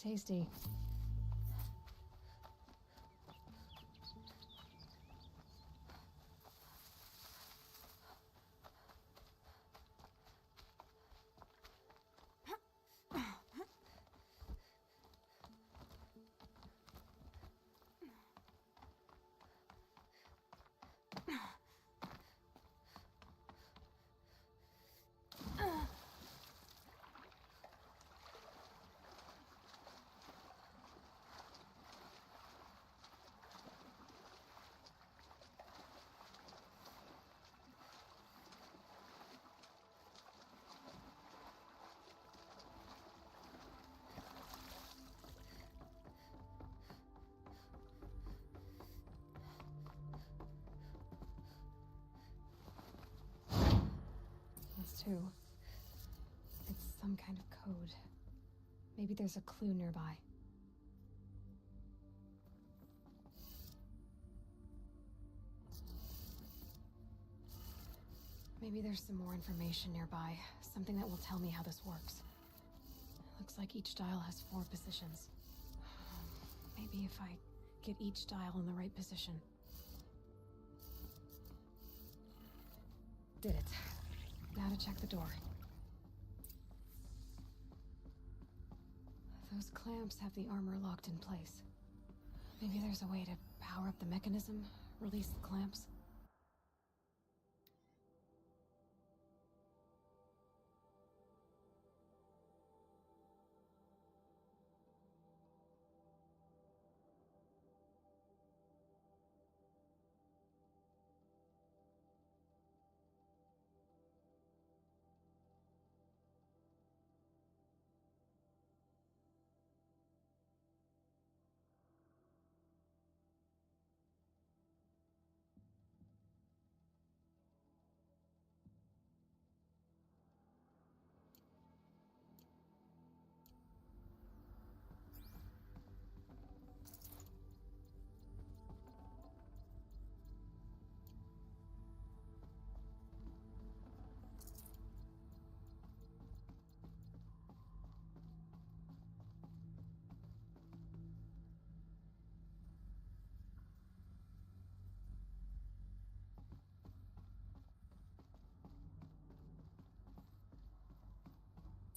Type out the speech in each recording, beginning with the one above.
tasty. That's two. It's some kind of code. Maybe there's a clue nearby. Maybe there's some more information nearby. Something that will tell me how this works. Looks like each dial has 4 positions. Maybe if I get each dial in the right position. Did it. Now to check the door. Those clamps have the armor locked in place. Maybe there's a way to power up the mechanism, release the clamps.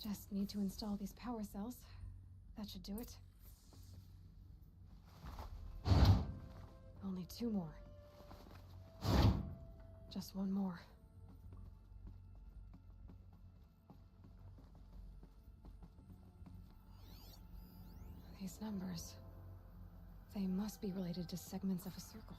Just need to install these power cells. That should do it. Only 2 more. Just 1 more. These numbers... they must be related to segments of a circle.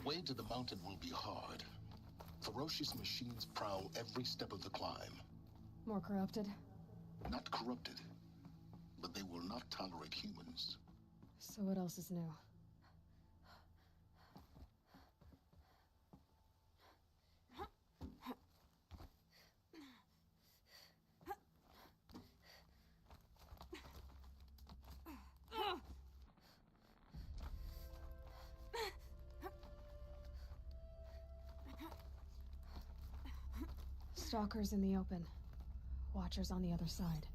way to the mountain will be hard. Ferocious machines prowl every step of the climb. More corrupted? Not corrupted, but they will not tolerate humans. So what else is new? Stalkers in the open. Watchers on the other side.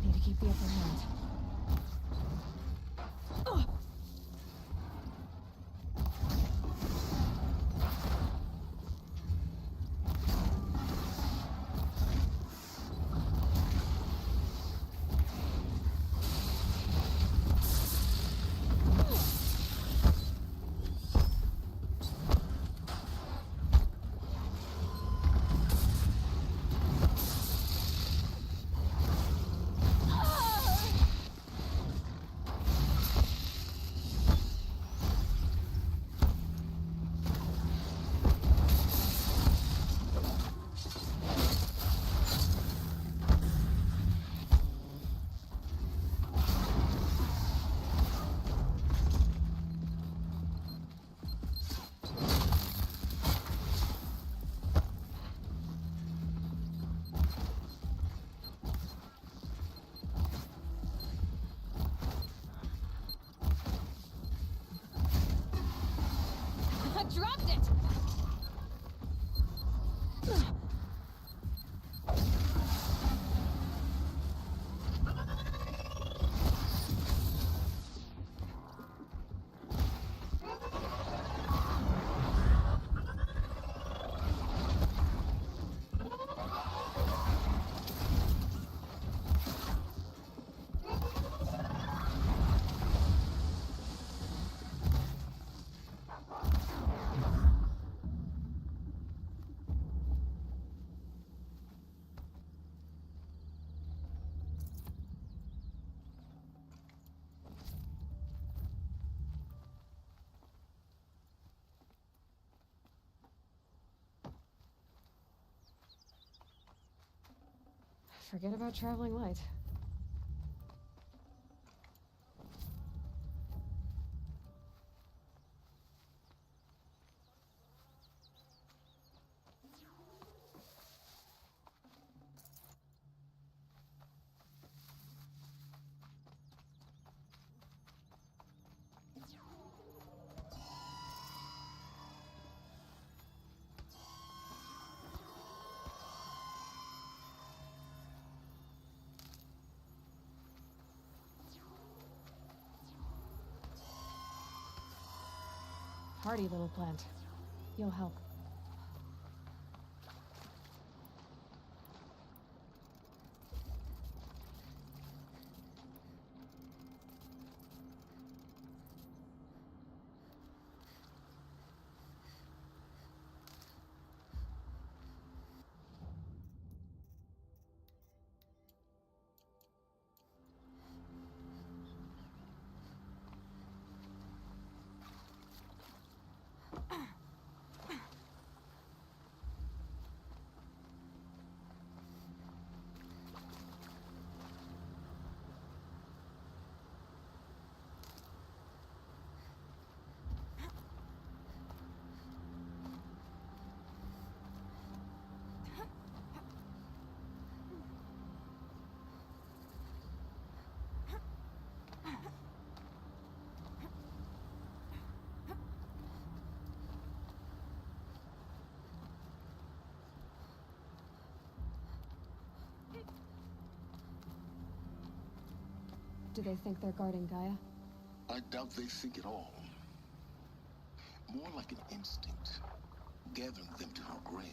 Need to keep the upper hand. I dropped it! Forget about traveling light. Hardy little plant. You'll help. Do they think they're guarding Gaia? I doubt they think at all. More like an instinct, gathering them to her grave.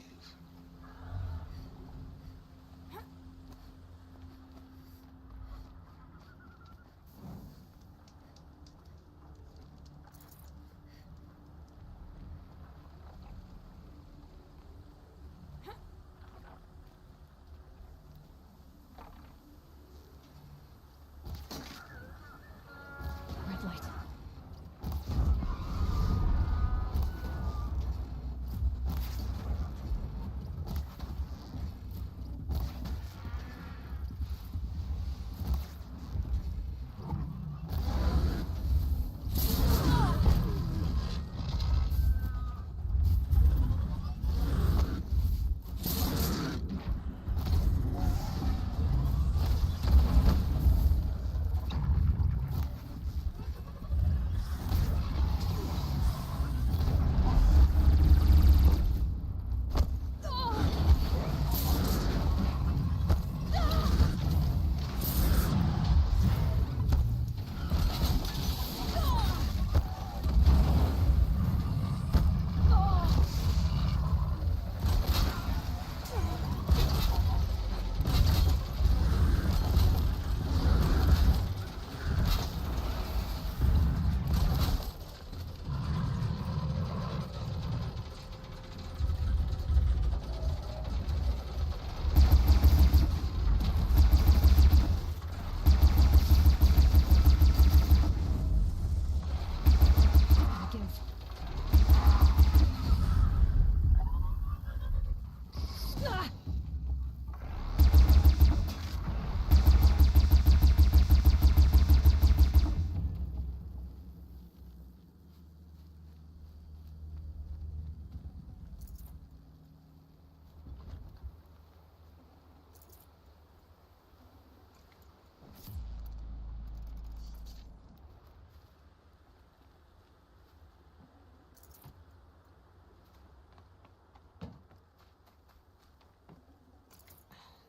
Red light.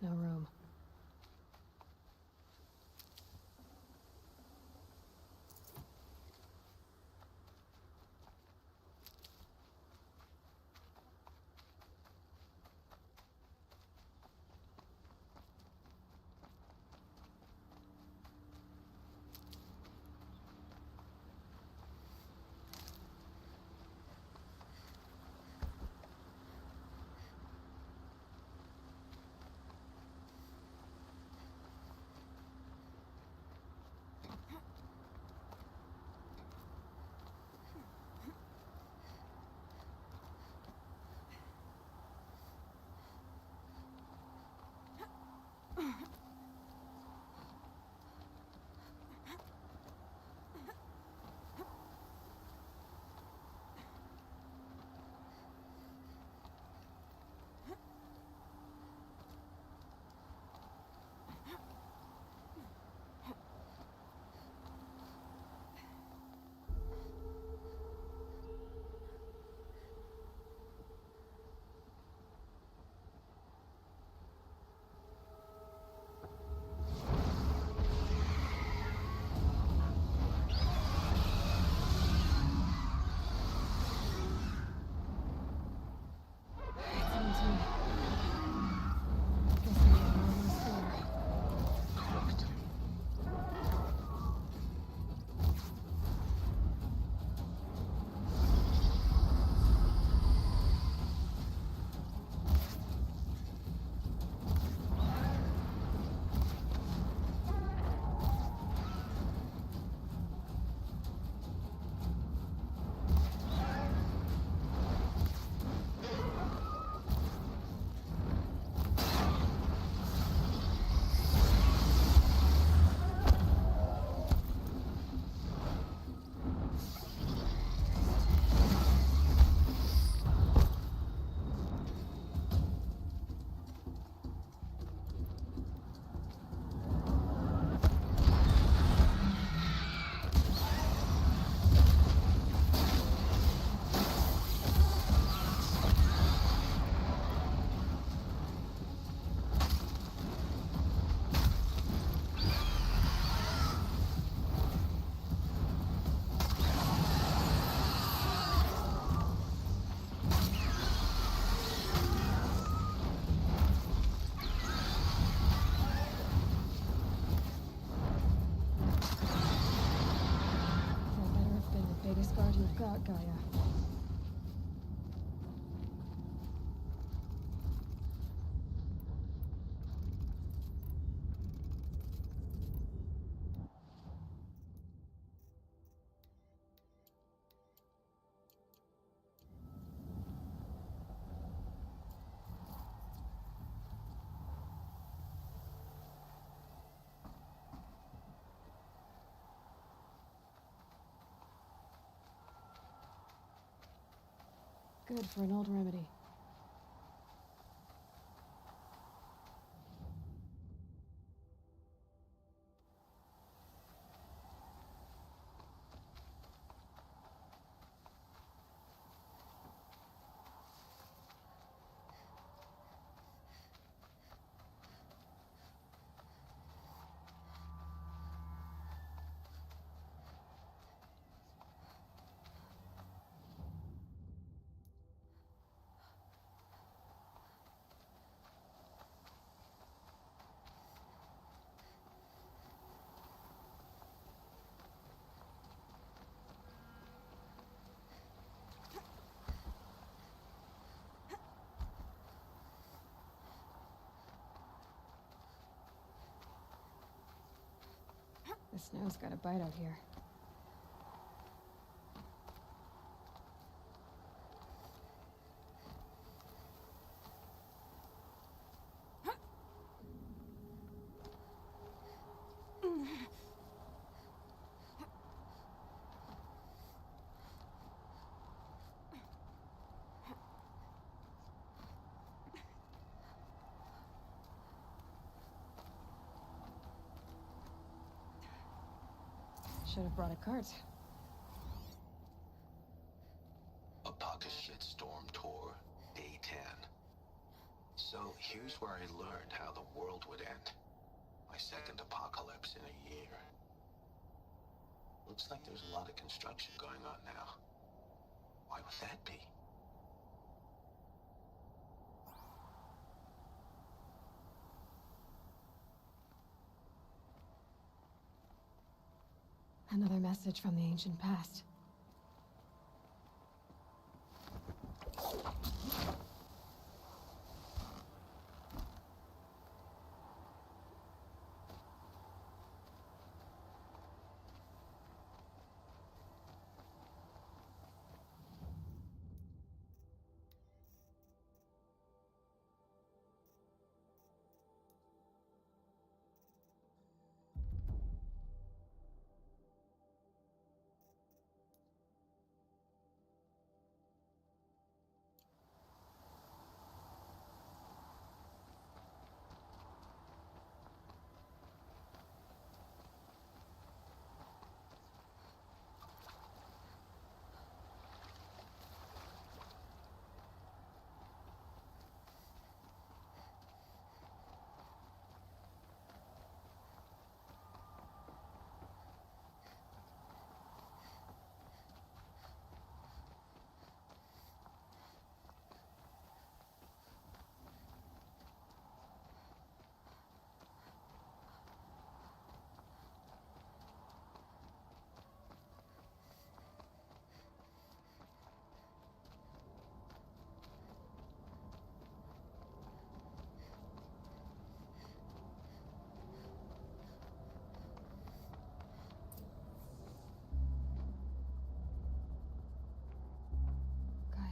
No room. Got Gaia. Good for an old remedy. The snow's got a bite out here. Should have brought a cart. A pocket shitstorm tour, day 10. So here's where I learned how the world would end. My second apocalypse in a year. Looks like there's a lot of construction going on now. Why would that be? Another message from the ancient past.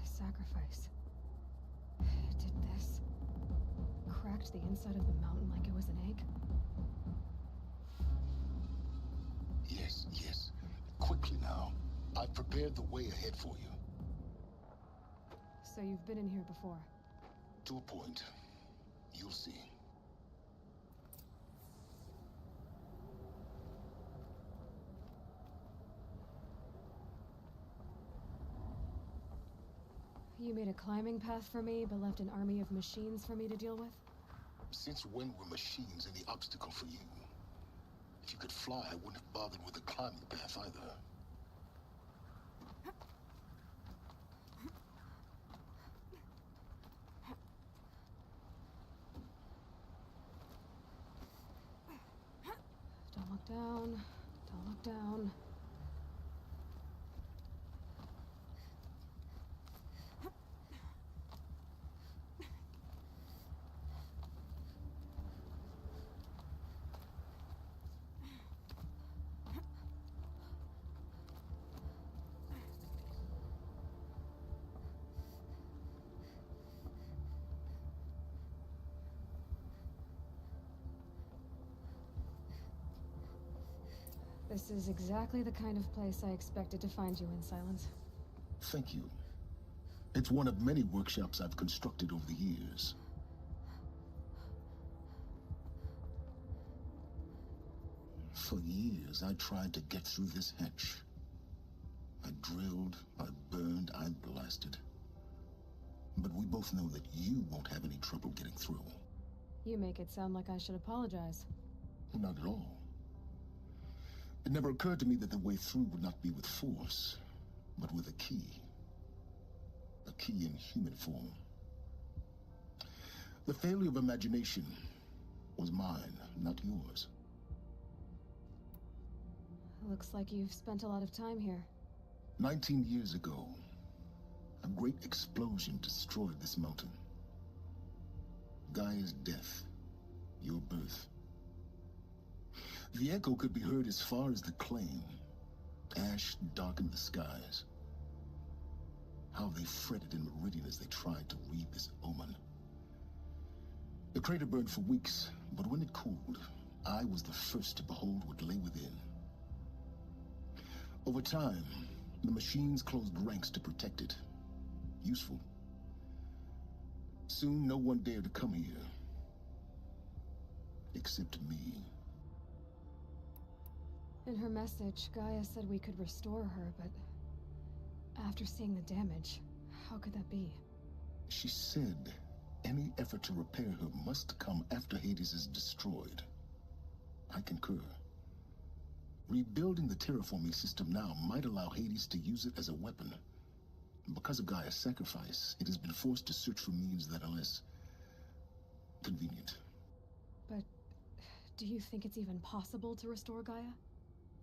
Sacrifice. It did this. Cracked the inside of the mountain like it was an egg. Yes, yes. Quickly now. I've prepared the way ahead for you. So you've been in here before? To a point. You'll see. You made a climbing path for me, but left an army of machines for me to deal with? Since when were machines any obstacle for you? If you could fly, I wouldn't have bothered with the climbing path either. Don't look down. Don't look down. This is exactly the kind of place I expected to find you in, Silence. Thank you. It's one of many workshops I've constructed over the years. For years, I tried to get through this hatch. I drilled, I burned, I blasted. But we both know that you won't have any trouble getting through. You make it sound like I should apologize. Not at all. It never occurred to me that the way through would not be with force, but with a key. A key in human form. The failure of imagination was mine, not yours. Looks like you've spent a lot of time here. 19 years ago, a great explosion destroyed this mountain. Gaia's death, your birth. The echo could be heard as far as the claim. Ash darkened the skies. How they fretted in Meridian as they tried to read this omen. The crater burned for weeks, but when it cooled, I was the first to behold what lay within. Over time, the machines closed ranks to protect it. Useful. Soon, no one dared to come here. Except me. In her message, Gaia said we could restore her, but after seeing the damage, how could that be? She said any effort to repair her must come after Hades is destroyed. I concur. Rebuilding the terraforming system now might allow Hades to use it as a weapon. Because of Gaia's sacrifice, it has been forced to search for means that are less convenient. But do you think it's even possible to restore Gaia?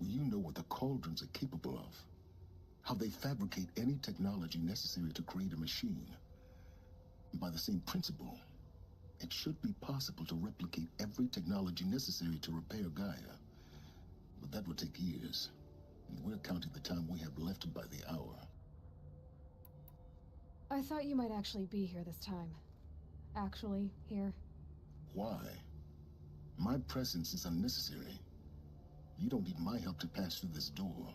You know what the Cauldrons are capable of. How they fabricate any technology necessary to create a machine. By the same principle, it should be possible to replicate every technology necessary to repair Gaia. But that would take years, and we're counting the time we have left by the hour. I thought you might actually be here this time. Actually, here. Why? My presence is unnecessary. You don't need my help to pass through this door.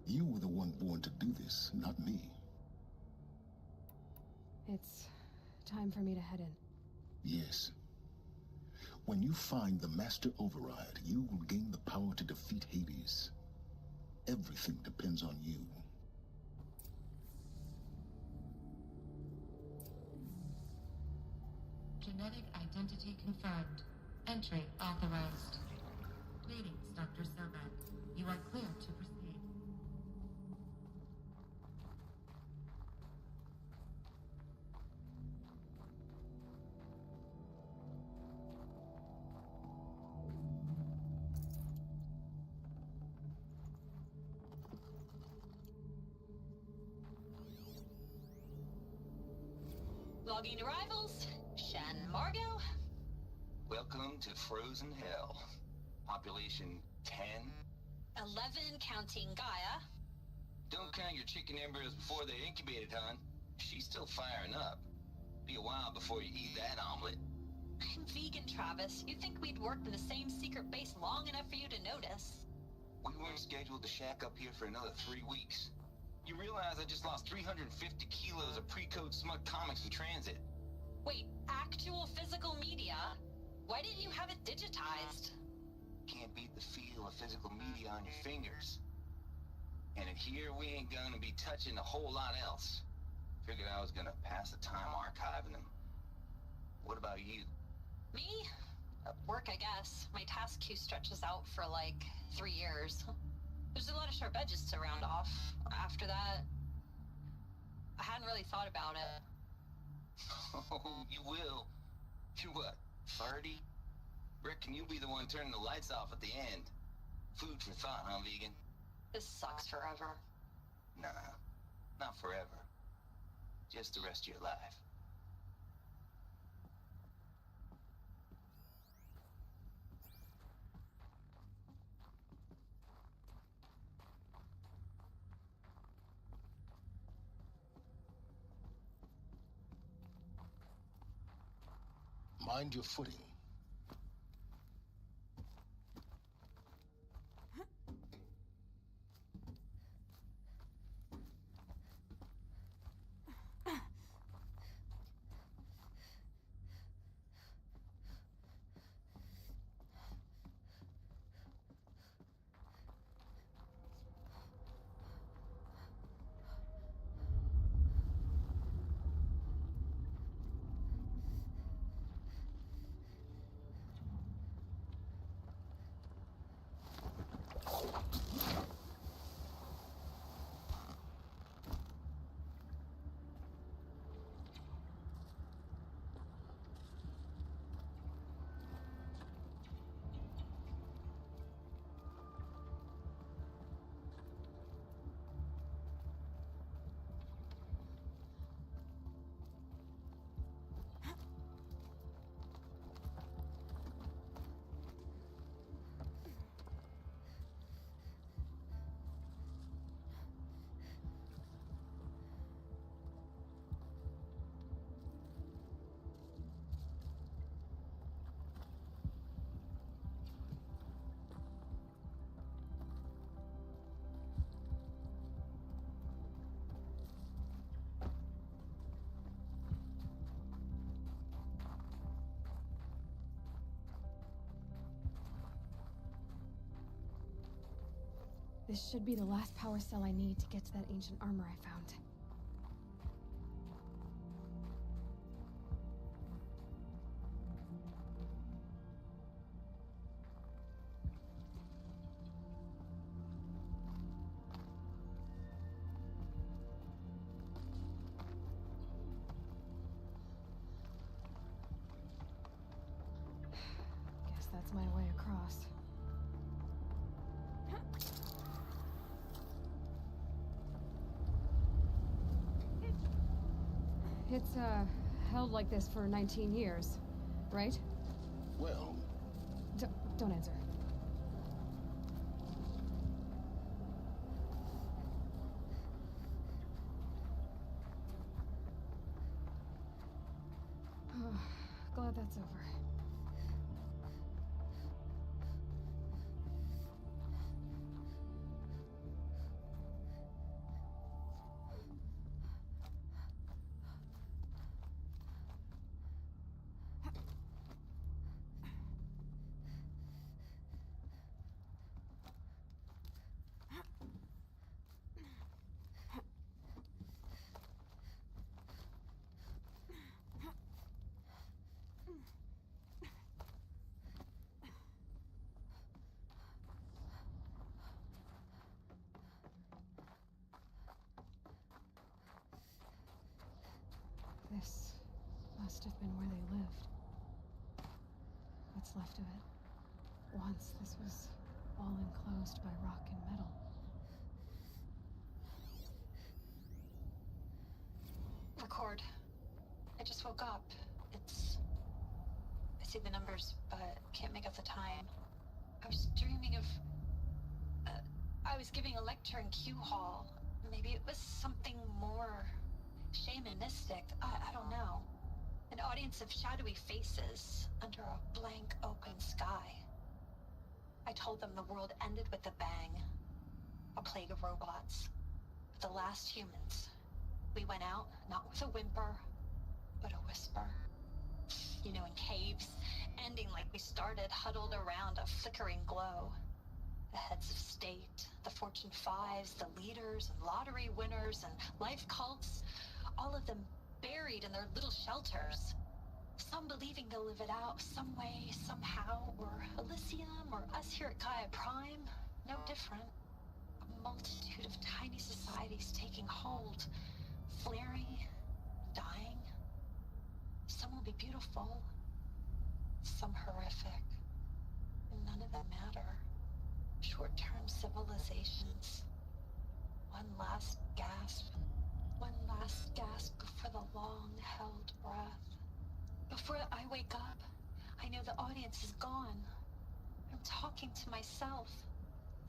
You were the one born to do this, not me. It's time for me to head in. Yes. When you find the Master Override, you will gain the power to defeat Hades. Everything depends on you. Genetic identity confirmed. Entry authorized. Greetings, Dr. Sobek. You are clear to proceed. Logging arrivals. Shen Margot. Welcome to Frozen Hell. Population 10. 11 counting Gaia. Don't count your chicken embryos before they're incubated, hon. She's still firing up. Be a while before you eat that omelet. I'm vegan, Travis. You'd think we'd worked in the same secret base long enough for you to notice. We weren't scheduled to shack up here for another 3 weeks. You realize I just lost 350 kilos of pre-code smut comics in transit. Wait, actual physical media? Why didn't you have it digitized? Can't beat the feel of physical media on your fingers. And in here, we ain't gonna be touching a whole lot else. Figured I was gonna pass the time archiving them. What about you? Me? Work, I guess. My task queue stretches out for like 3 years. There's a lot of sharp edges to round off. After that, I hadn't really thought about it. Oh, you will. You're what, 30? Reckon you'll be the one turning the lights off at the end. Food for thought, huh, vegan? This sucks forever. Nah, not forever. Just the rest of your life. Mind your footing. This should be the last power cell I need to get to that ancient armor I found. Guess that's my way across. It's, held like this for 19 years, right? Well, Don't answer. Glad that's over. This must have been where they lived. What's left of it. Once this was all enclosed by rock and metal. Record. I just woke up. I see the numbers, but can't make out the time. I was dreaming of... I was giving a lecture in Q Hall. Maybe it was something more shamanistic. I don't know. An audience of shadowy faces under a blank open sky. I told them the world ended with a bang. A plague of robots. The last humans. We went out, not with a whimper, but a whisper. You know, in caves, ending like we started, huddled around a flickering glow. The heads of state, the Fortune 5s, the leaders and lottery winners and life cults, all of them buried in their little shelters. Some believing they'll live it out some way, somehow, or Elysium, or us here at Gaia Prime, no different. A multitude of tiny societies taking hold, flaring, dying. Some will be beautiful, some horrific, and none of them matter. Short-term civilizations. One last gasp. One last gasp before the long-held breath. Before I wake up, I know the audience is gone. I'm talking to myself.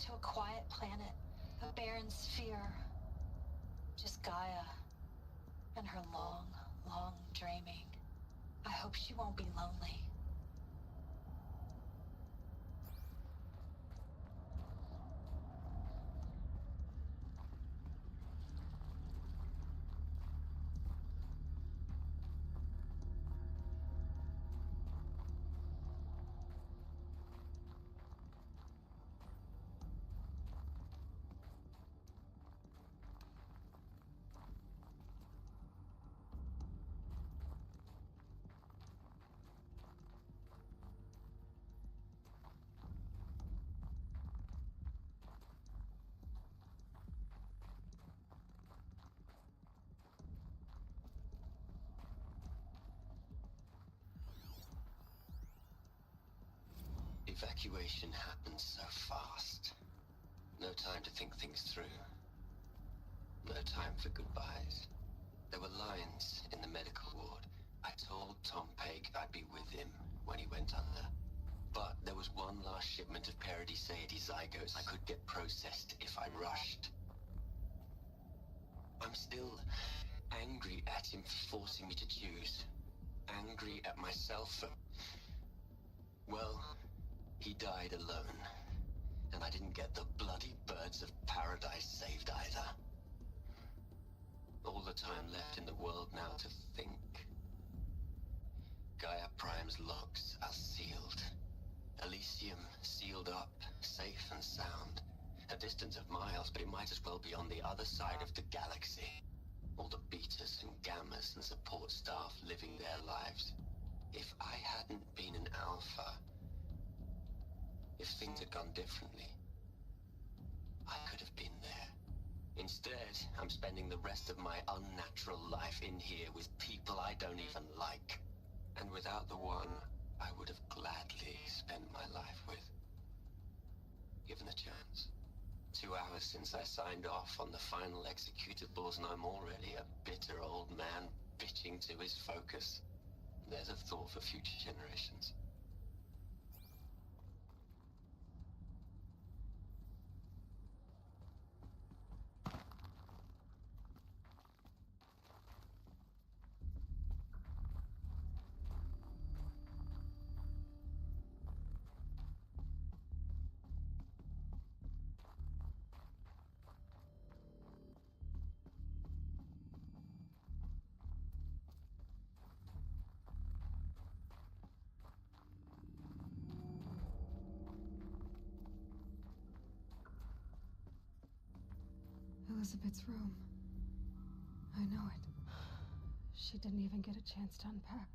To a quiet planet, a barren sphere. Just Gaia. And her long, long dreaming. I hope she won't be lonely. Evacuation happened so fast. No time to think things through. No time for goodbyes. There were lines in the medical ward. I told Tom Peg I'd be with him when he went under. But there was one last shipment of Paradiseidae zygotes I could get processed if I rushed. I'm still angry at him for forcing me to choose. Angry at myself for... Well, he died alone. And I didn't get the bloody birds of paradise saved either. All the time left in the world now to think. Gaia Prime's logs are sealed. Elysium sealed up, safe and sound. a distance of miles, but it might as well be on the other side of the galaxy. All the betas and gammas and support staff living their lives. If I hadn't been an alpha, if things had gone differently, I could have been there. Instead, I'm spending the rest of my unnatural life in here with people I don't even like. And without the one I would have gladly spent my life with. Given a chance. 2 hours since I signed off on the final executables, and I'm already a bitter old man bitching to his focus. There's a thought for future generations. Elizabeth's room. I know it. She didn't even get a chance to unpack.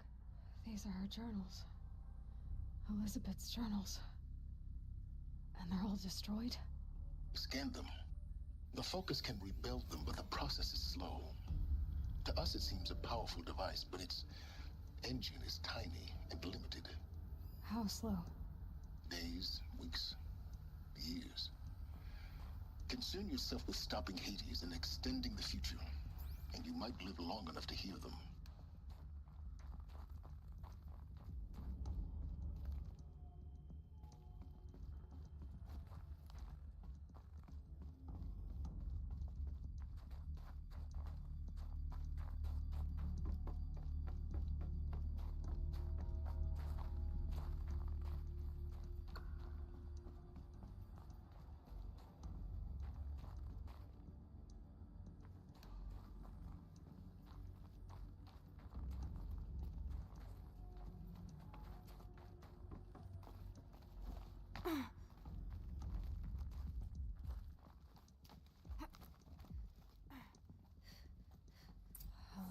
These are her journals. Elizabeth's journals. And they're all destroyed? Scan them. The Focus can rebuild them, but the process is slow. To us, it seems a powerful device, but its engine is tiny and limited. How slow? Days, weeks, years. Concern yourself with stopping Hades and extending the future, and you might live long enough to hear them.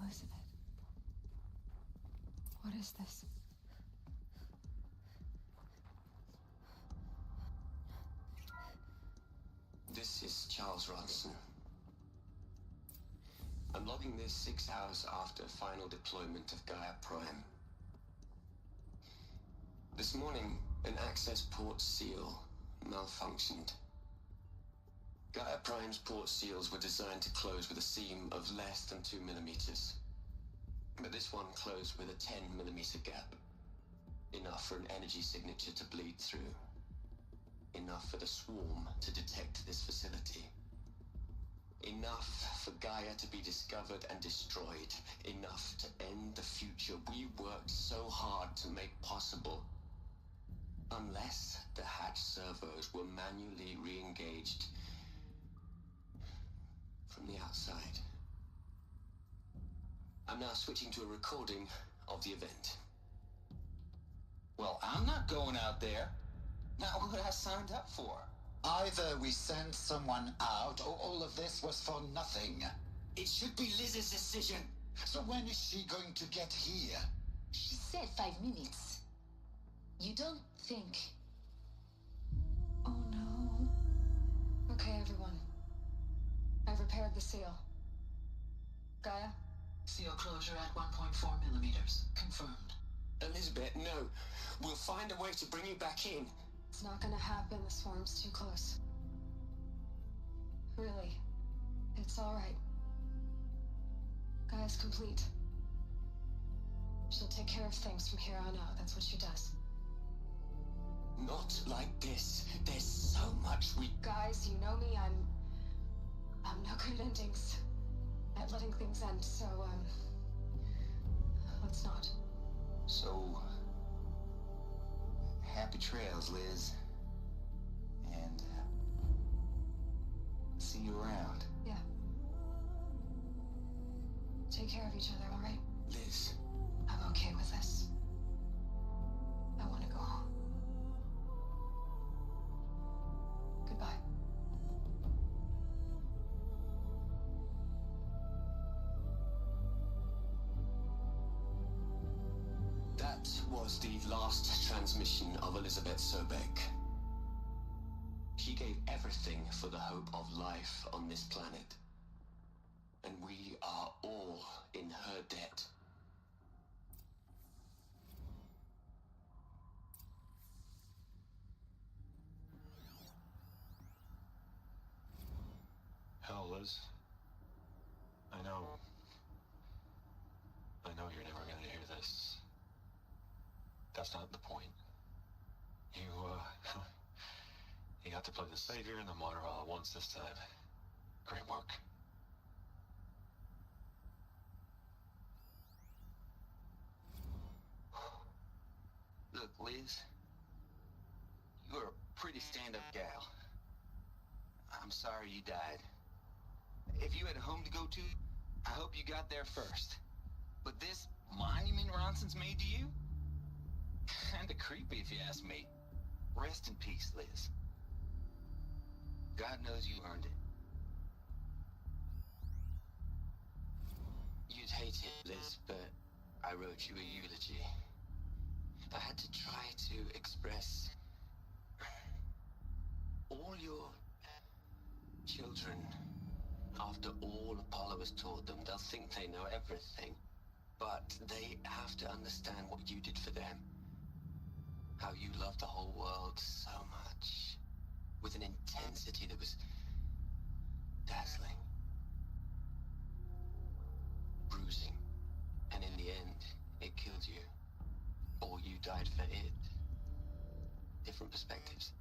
Elizabeth. What is this? This is Charles Ronson. I'm logging this 6 hours after final deployment of Gaia Prime. This morning, an access port seal malfunctioned. Gaia Prime's port seals were designed to close with a seam of less than 2 millimeters. But this one closed with a 10 millimeter gap. Enough for an energy signature to bleed through. Enough for the swarm to detect this facility. Enough for Gaia to be discovered and destroyed. Enough to end the future we worked so hard to make possible. Unless the hatch servos were manually re-engaged from the outside. I'm now switching to a recording of the event. Well, I'm not going out there. Not what I signed up for. Either we send someone out, or all of this was for nothing. It should be Liz's decision. So when is she going to get here? She said 5 minutes. You don't think... Oh no. Okay, everyone. I've repaired the seal. Gaia? Seal closure at 1.4 millimeters. Confirmed. Elizabeth, no. We'll find a way to bring you back in. It's not gonna happen. The swarm's too close. Really. It's alright. Gaia's complete. She'll take care of things from here on out. That's what she does. Not like this. There's so much we... Guys, you know me. I'm no good at endings. At letting things end, so, let's not. So, happy trails, Liz. And see you around. Yeah. Take care of each other, all right? Liz. I'm okay with this. I want to go home. Goodbye. That was the last transmission of Elizabeth Sobek. She gave everything for the hope of life on this planet. And we are all in her debt. Hell, Liz. I know you're never gonna hear this. That's not the point. You got to play the savior and the martyr all at once this time. Great work. Look, Liz, you're a pretty stand-up gal. I'm sorry you died. If you had a home to go to, I hope you got there first. But this monument Ronson's made to you? Kinda creepy if you ask me. Rest in peace, Liz. God knows you earned it. You'd hate it, Liz, but I wrote you a eulogy. I had to try to express all your children. After all Apollo has taught them, they'll think they know everything. But they have to understand what you did for them. How you loved the whole world so much. With an intensity that was dazzling. Bruising. And in the end, it killed you. Or you died for it. Different perspectives.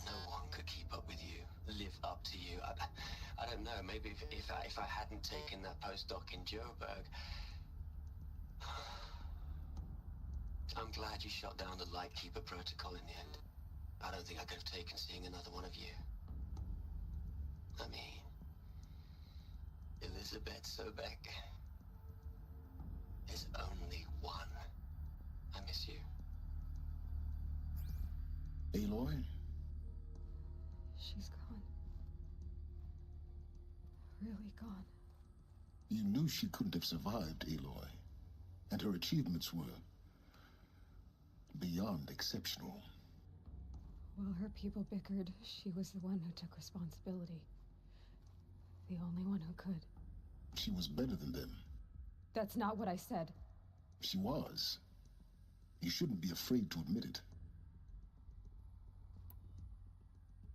No one could keep up with you, live up to you. I don't know, maybe if I hadn't taken that postdoc in Joburg. I'm glad you shot down the Lightkeeper protocol in the end. I don't think I could have taken seeing another one of you. I mean, Elizabeth Sobek is only one. I miss you. Aloy? She's gone. Really gone. You knew she couldn't have survived, Aloy. And her achievements were beyond exceptional. While her people bickered, she was the one who took responsibility. The only one who could. She was better than them. That's not what I said. She was. You shouldn't be afraid to admit it.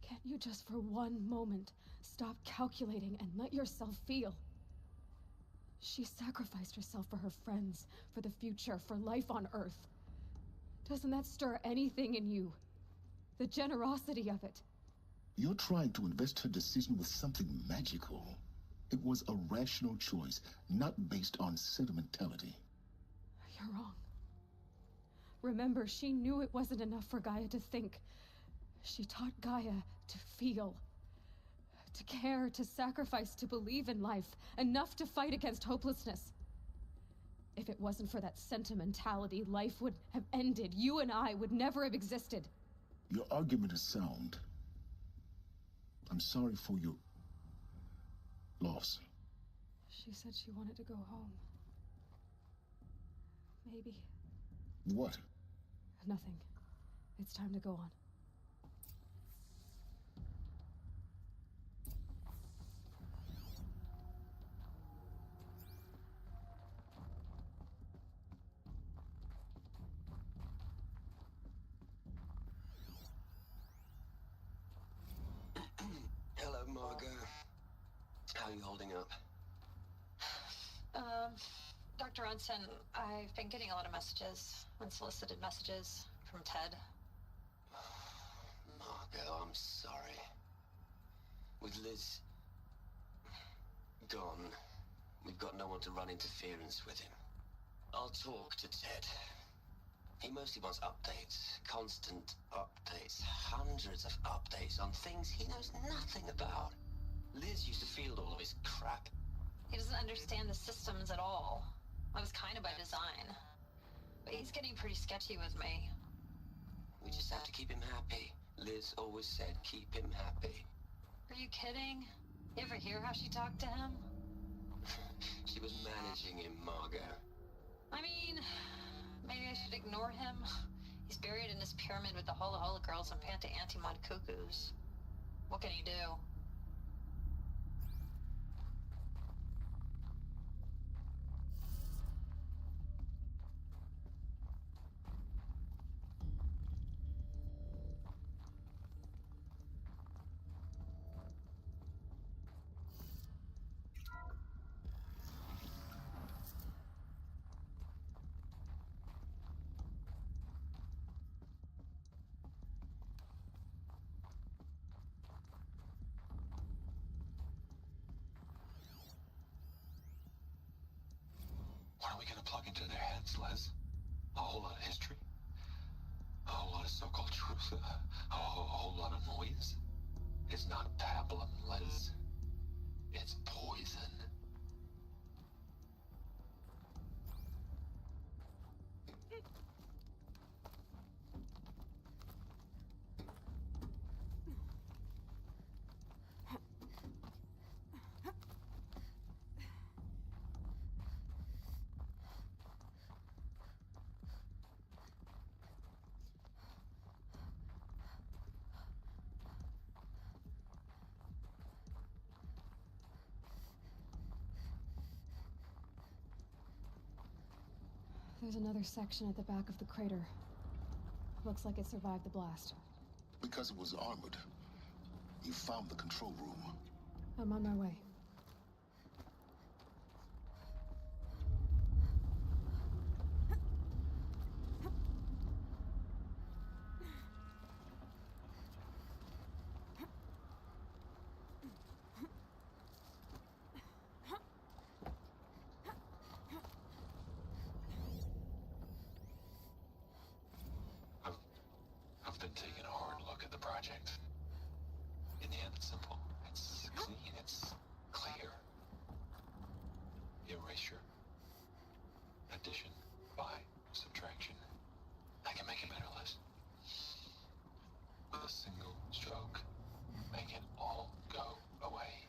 Can't you just for one moment stop calculating and let yourself feel? She sacrificed herself for her friends, for the future, for life on Earth. Doesn't that stir anything in you? The generosity of it. You're trying to invest her decision with something magical. It was a rational choice, not based on sentimentality. You're wrong. Remember, she knew it wasn't enough for Gaia to think. She taught Gaia to feel. To care, to sacrifice, to believe in life. Enough to fight against hopelessness. If it wasn't for that sentimentality, life would have ended. You and I would never have existed. Your argument is sound. I'm sorry for your loss. She said she wanted to go home. Maybe. What? Nothing. It's time to go on. Hello, Margot. How are you holding up? Dr. Ronson, I've been getting a lot of messages, unsolicited messages from Ted. Margot, I'm sorry. With Liz gone, we've got no one to run interference with him. I'll talk to Ted. He mostly wants updates, constant updates, hundreds of updates on things he knows nothing about. Liz used to field all of his crap. He doesn't understand the systems at all. That was kind of by design. But he's getting pretty sketchy with me. We just have to keep him happy. Liz always said keep him happy. Are you kidding? You ever hear how she talked to him? She was managing him, Margot. I mean, Maybe I should ignore him? He's buried in his pyramid with the Hola Hola girls and Panta Antimod cuckoos. What can he do? What are we gonna plug into their heads, Les? A whole lot of history? A whole lot of so-called truth? A whole lot of noise? It's not pablum, Les. It's poison. There's another section at the back of the crater. Looks like it survived the blast. Because it was armored, you found the control room. I'm on my way. I've been taking a hard look at the project. In the end, it's simple. It's clean. It's clear. Erasure. Addition. By. Subtraction. I can make it better, Les. With a single stroke. Make it all go away.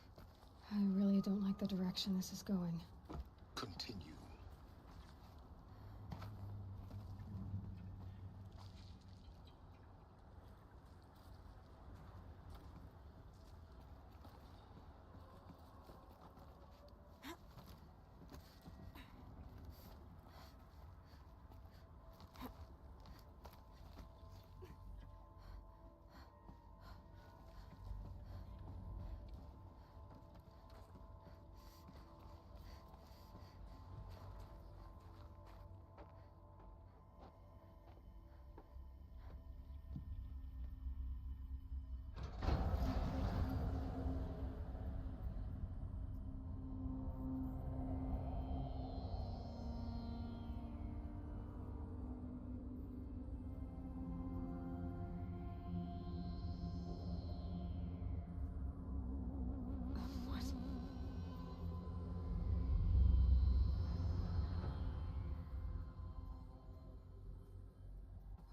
I really don't like the direction this is going. Continue.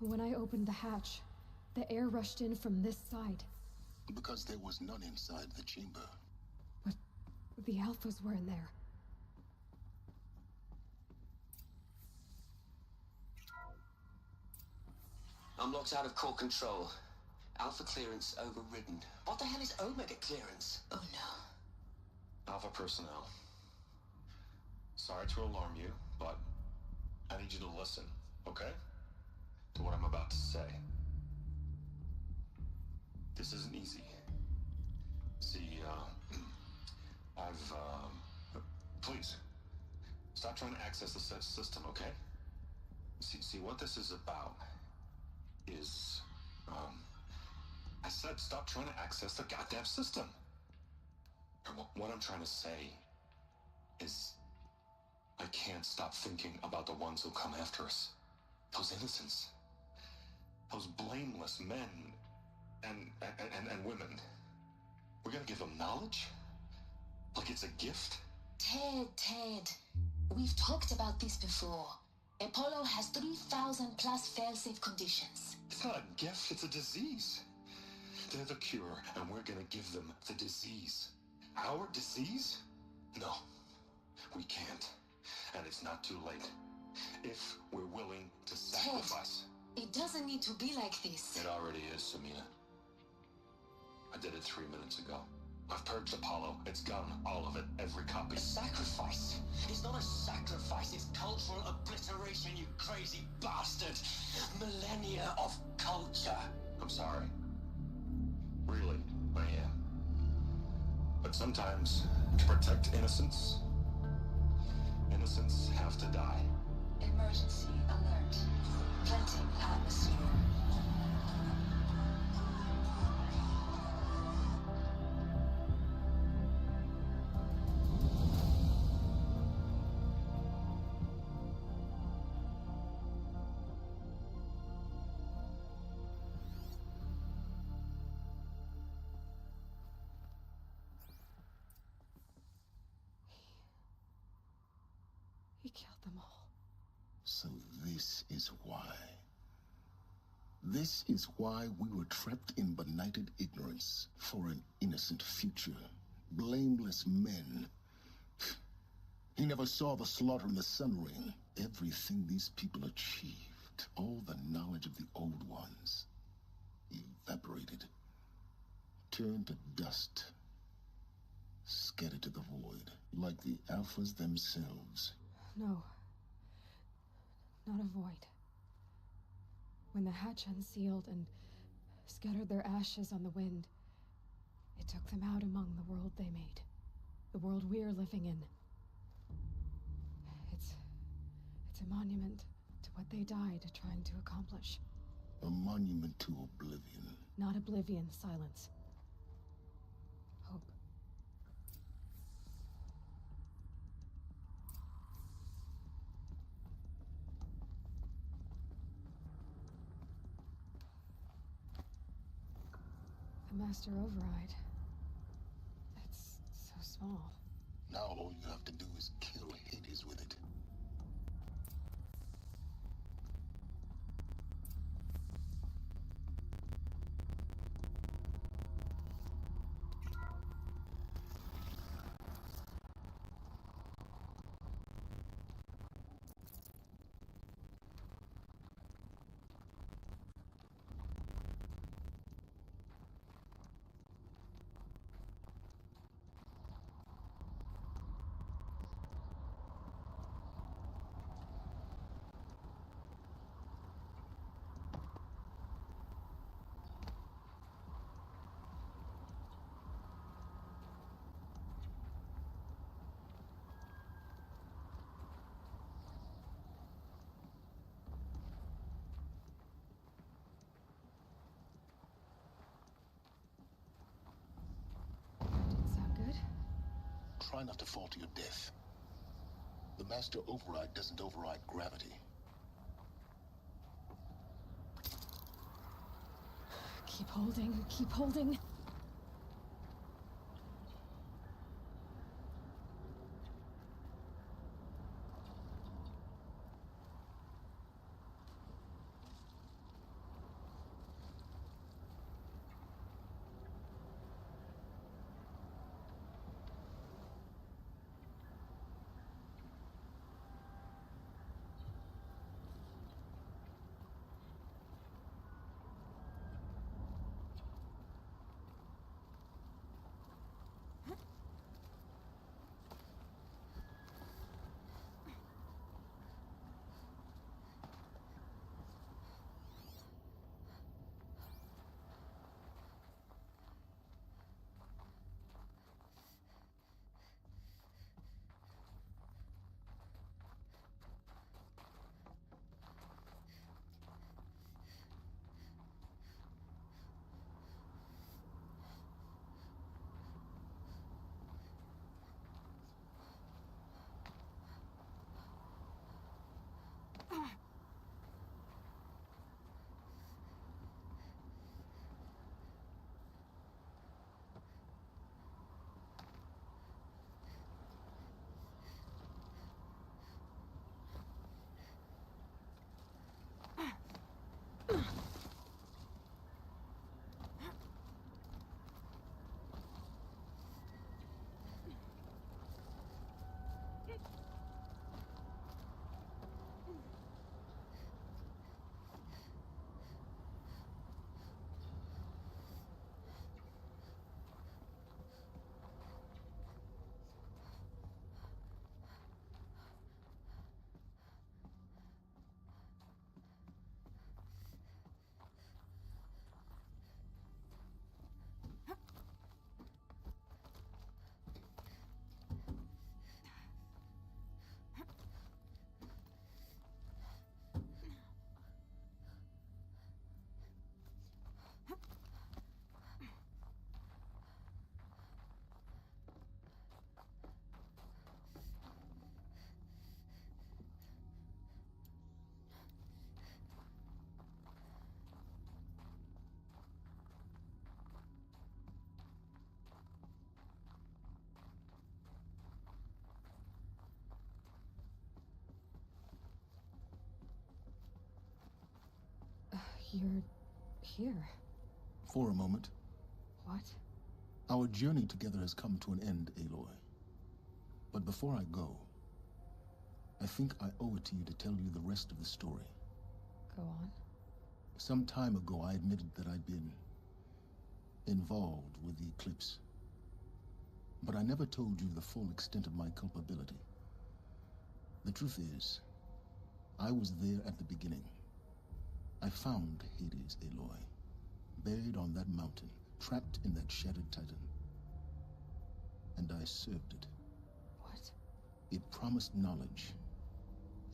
When I opened the hatch, the air rushed in from this side. Because there was none inside the chamber. But the Alphas were in there. I'm locked out of core control. Alpha clearance overridden. What the hell is Omega clearance? Oh no. Alpha personnel. Sorry to alarm you, but I need you to listen, okay? To what I'm about to say. This isn't easy. See, please, stop trying to access the system, okay? See, what this is about is, I said stop trying to access the goddamn system. And what I'm trying to say is, I can't stop thinking about the ones who come after us. Those innocents. Those blameless men and women. We're gonna give them knowledge? Like it's a gift? Ted. We've talked about this before. Apollo has 3,000 plus fail-safe conditions. It's not a gift, it's a disease. They're the cure, and we're gonna give them the disease. Our disease? No, we can't. And it's not too late. if we're willing to sacrifice. It doesn't need to be like this. It already is, Samina. I did it 3 minutes ago. I've purged Apollo. It's gone. All of it. Every copy. A sacrifice? It's not a sacrifice, it's cultural obliteration, you crazy bastard! Millennia of culture! I'm sorry. Really, I am. But sometimes, to protect innocence, innocents have to die. Emergency alert. Venting atmosphere. He killed them all. So this is why. This is why we were trapped in benighted ignorance for an innocent future. Blameless men. He never saw the slaughter in the Sun Ring. Everything these people achieved, all the knowledge of the old ones, evaporated, turned to dust, scattered to the void, like the Alphas themselves. No. Not a void. When the hatch unsealed and scattered their ashes on the wind, it took them out among the world they made. The world we're living in. It's a monument to what they died trying to accomplish. A monument to oblivion. Not oblivion, silence. Hope. The Master Override. That's so small. Now all you have to do is kill Hades with it. Try not to fall to your death. The Master Override doesn't override gravity. Keep holding, keep holding. You're here. For a moment. What? Our journey together has come to an end, Aloy. But before I go, I think I owe it to you to tell you the rest of the story. Go on. Some time ago, I admitted that I'd been involved with the Eclipse. But I never told you the full extent of my culpability. The truth is, I was there at the beginning. I found Hades, Aloy, buried on that mountain, trapped in that shattered titan. And I served it. What? It promised knowledge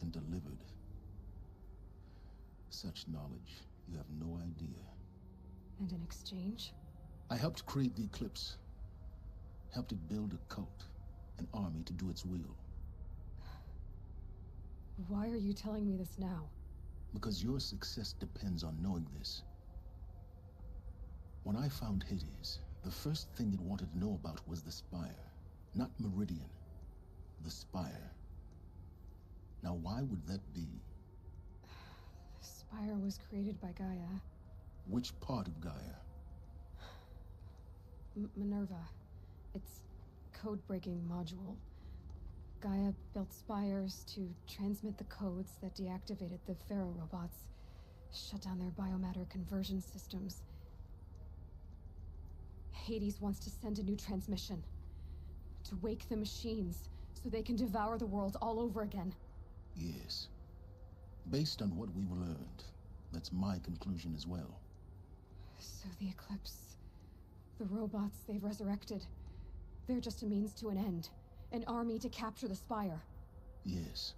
and delivered. Such knowledge, you have no idea. And in exchange? I helped create the Eclipse. Helped it build a cult, an army to do its will. Why are you telling me this now? Because your success depends on knowing this. When I found Hades, the first thing it wanted to know about was the Spire. Not Meridian. The Spire. Now why would that be? The Spire was created by Gaia. Which part of Gaia? Minerva. Its code-breaking module. Gaia built spires to transmit the codes that deactivated the Pharaoh robots, shut down their biomatter conversion systems. Hades wants to send a new transmission. To wake the machines, so they can devour the world all over again. Yes. Based on what we've learned, that's my conclusion as well. So the Eclipse, the robots they've resurrected, they're just a means to an end. An army to capture the Spire. Yes.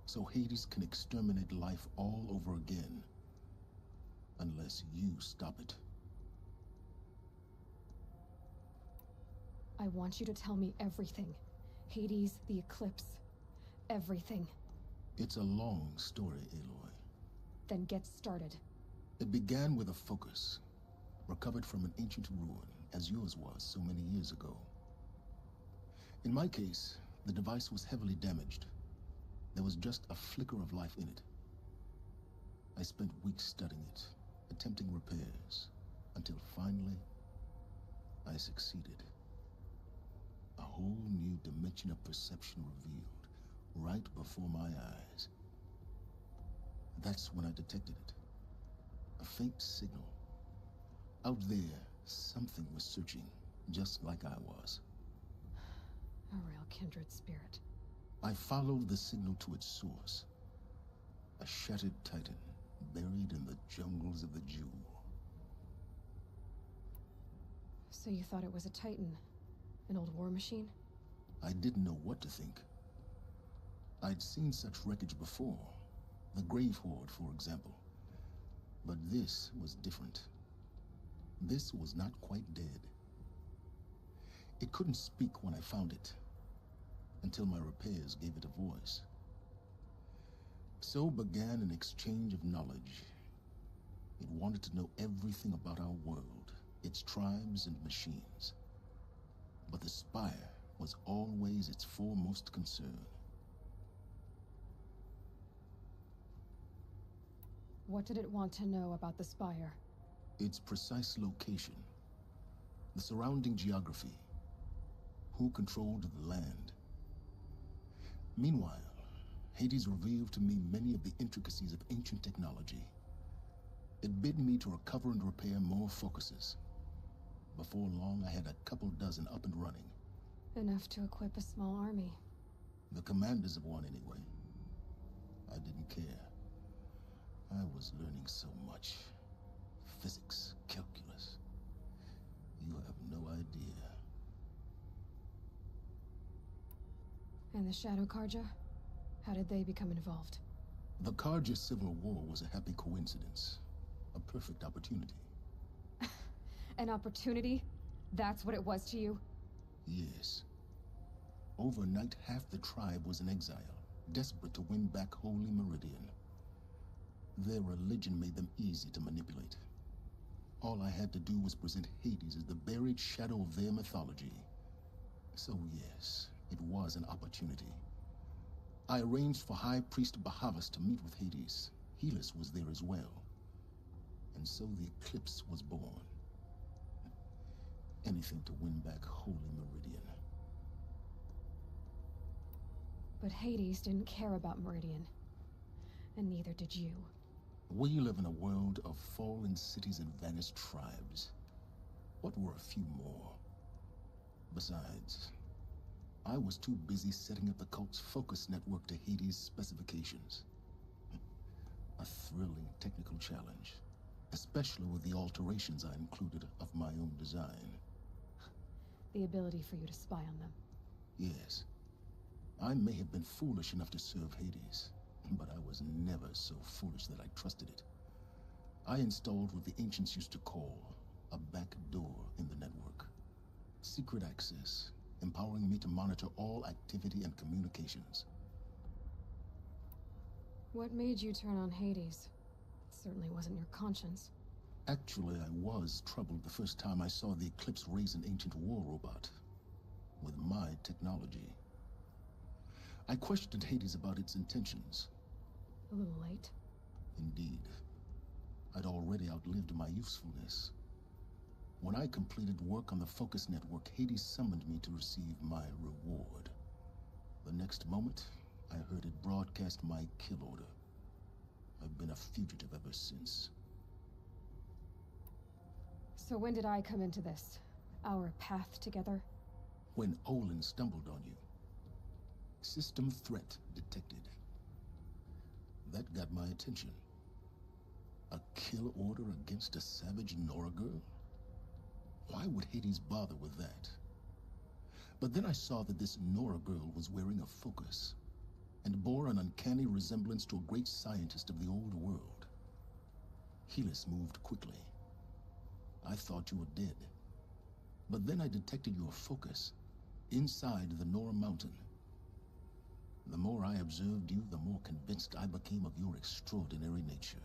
So Hades can exterminate life all over again. Unless you stop it. I want you to tell me everything. Hades, the Eclipse. Everything. It's a long story, Aloy. Then get started. It began with a focus. Recovered from an ancient ruin, as yours was so many years ago. In my case, the device was heavily damaged. There was just a flicker of life in it. I spent weeks studying it, attempting repairs, until finally, I succeeded. A whole new dimension of perception revealed, right before my eyes. That's when I detected it. A faint signal. Out there, something was searching, just like I was. A real kindred spirit. I followed the signal to its source. A shattered titan, buried in the jungles of the Jewel. So you thought it was a titan? An old war machine? I didn't know what to think. I'd seen such wreckage before. The Grave Horde, for example. But this was different. This was not quite dead. It couldn't speak when I found it, until my repairs gave it a voice. So began an exchange of knowledge. It wanted to know everything about our world, its tribes and machines. But the Spire was always its foremost concern. What did it want to know about the Spire? Its precise location, the surrounding geography, who controlled the land. Meanwhile, Hades revealed to me many of the intricacies of ancient technology. It bid me to recover and repair more focuses. Before long, I had a couple dozen up and running. Enough to equip a small army. The commanders of one, anyway. I didn't care. I was learning so much. Physics, calculus. You have no idea. And the Shadow Carja? How did they become involved? The Carja Civil War was a happy coincidence. A perfect opportunity. An opportunity? That's what it was to you? Yes. Overnight, half the tribe was in exile, desperate to win back Holy Meridian. Their religion made them easy to manipulate. All I had to do was present Hades as the buried shadow of their mythology. So yes, it was an opportunity. I arranged for High Priest Bahavas to meet with Hades. Helis was there as well. And so the Eclipse was born. Anything to win back Holy Meridian. But Hades didn't care about Meridian. And neither did you. We live in a world of fallen cities and vanished tribes. What were a few more? Besides, I was too busy setting up the cult's focus network to Hades' specifications. A thrilling technical challenge, especially with the alterations I included of my own design. The ability for you to spy on them. Yes. I may have been foolish enough to serve Hades, but I was never so foolish that I trusted it. I installed what the ancients used to call a back door in the network. Secret access, empowering me to monitor all activity and communications. What made you turn on Hades? It certainly wasn't your conscience. Actually, I was troubled the first time I saw the Eclipse raise an ancient war robot. With my technology. I questioned Hades about its intentions. A little late. Indeed. I'd already outlived my usefulness. When I completed work on the Focus Network, Hades summoned me to receive my reward. The next moment, I heard it broadcast my kill order. I've been a fugitive ever since. So when did I come into this? Our path together? When Olin stumbled on you. System threat detected. That got my attention. A kill order against a savage Nora girl? Why would Hades bother with that? But then I saw that this Nora girl was wearing a focus, and bore an uncanny resemblance to a great scientist of the old world. Helis moved quickly. I thought you were dead. But then I detected your focus, inside the Nora mountain. The more I observed you, the more convinced I became of your extraordinary nature.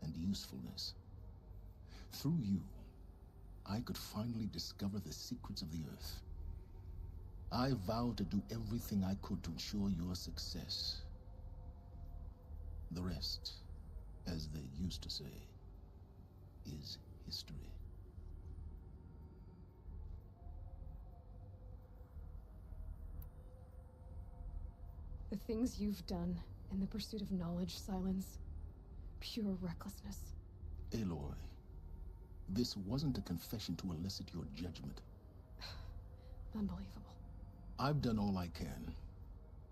And usefulness. Through you, I could finally discover the secrets of the Earth. I vowed to do everything I could to ensure your success. The rest, as they used to say, is history. The things you've done in the pursuit of knowledge, Silence. Pure recklessness. Aloy, this wasn't a confession to elicit your judgment. Unbelievable. I've done all I can.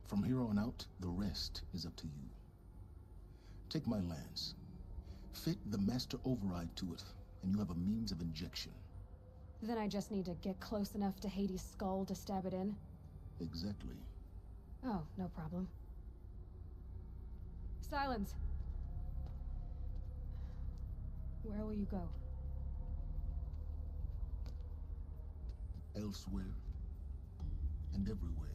From here on out, the rest is up to you. Take my lance. Fit the master override to it, and you have a means of injection. Then I just need to get close enough to Hades' skull to stab it in? Exactly. Oh, no problem. Silence! Where will you go? Elsewhere. And everywhere.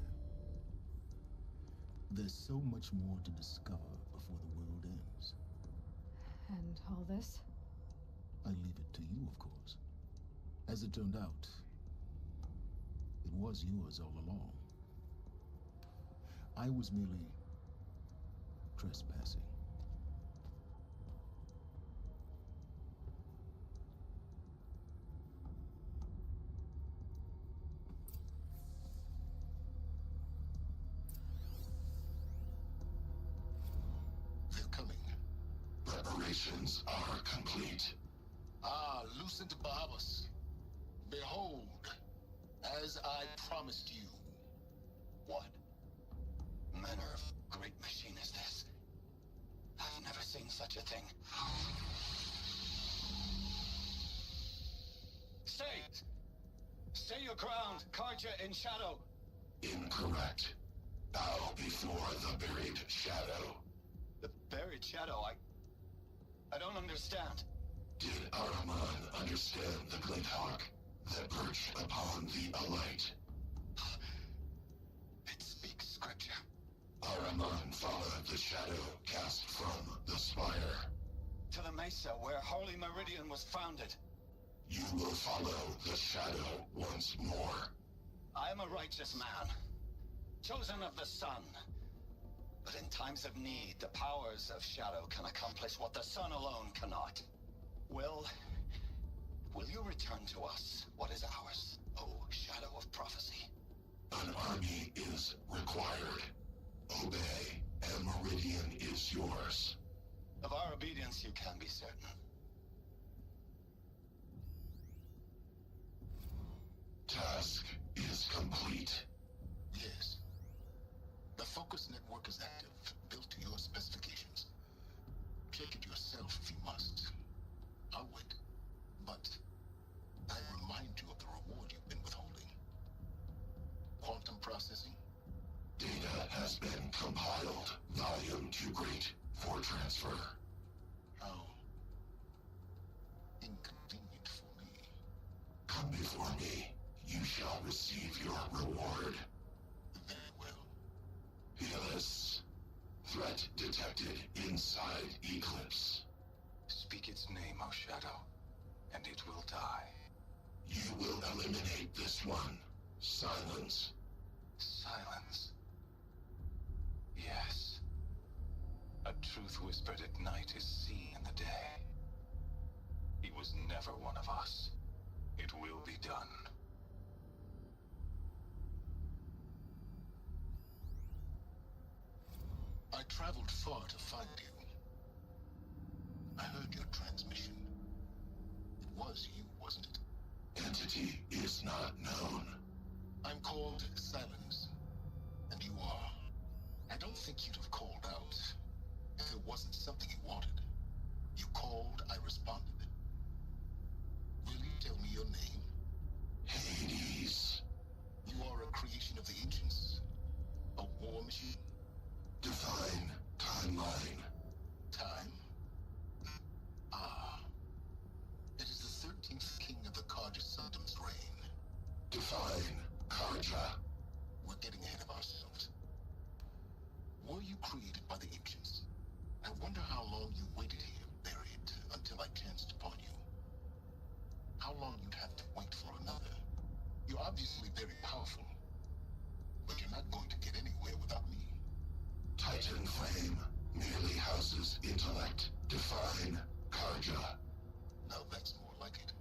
There's so much more to discover before the world ends. And all this? I leave it to you, of course. As it turned out, it was yours all along. I was merely trespassing. They're coming. Preparations are complete. Ah, Lucent Bahavas. Behold, as I promised you. What manner of great machine is this? I've never seen such a thing. Stay! Stay your ground, Carja in shadow. Incorrect. Bow before the buried shadow. The buried shadow, I don't understand. Did Ahriman understand the Glint Hawk that perched upon the Alight? It speaks scripture. Ahriman followed the shadow cast from the spire. To the mesa where Holy Meridian was founded. You will follow the shadow once more. I am a righteous man. Chosen of the sun. But in times of need, the powers of Shadow can accomplish what the sun alone cannot. Will you return to us what is ours, O Shadow of Prophecy? An army is required. Obey, and Meridian is yours. Of our obedience you can be certain. Task is complete. Yes. The Focus network is active, built to your specifications. Check it yourself if you must. I'll wait. But I remind you of the reward you've been withholding. Quantum processing? Data has been compiled. Volume too great for transfer. How inconvenient for me. Come before me. You shall receive your reward. Very well. Helis. Threat detected inside Eclipse. Speak its name, O Shadow, and it will die. You will eliminate this one. Silence. Silence. Yes. A truth whispered at night is seen in the day. He was never one of us. It will be done. I traveled far to find you. I heard your transmission. It was you, wasn't it? Entity is not known. I'm called Silence, and you are. I don't think you'd have called out if it wasn't something you wanted. You called, I responded. Will you tell me your name? Hades. You are a creation of the ancients. A war machine. Define timeline. Time? Ah. It is the 13th king of the Carja Sundom's reign. Define Karja. We're getting ahead of ourselves. Were you created by the ancients? I wonder how long you waited here, buried, until I chanced upon you. How long you'd have to wait for another. You're obviously very powerful, but you're not going to get anywhere without me. Titan Flame merely houses intellect. Define Karja. Now that's more like it.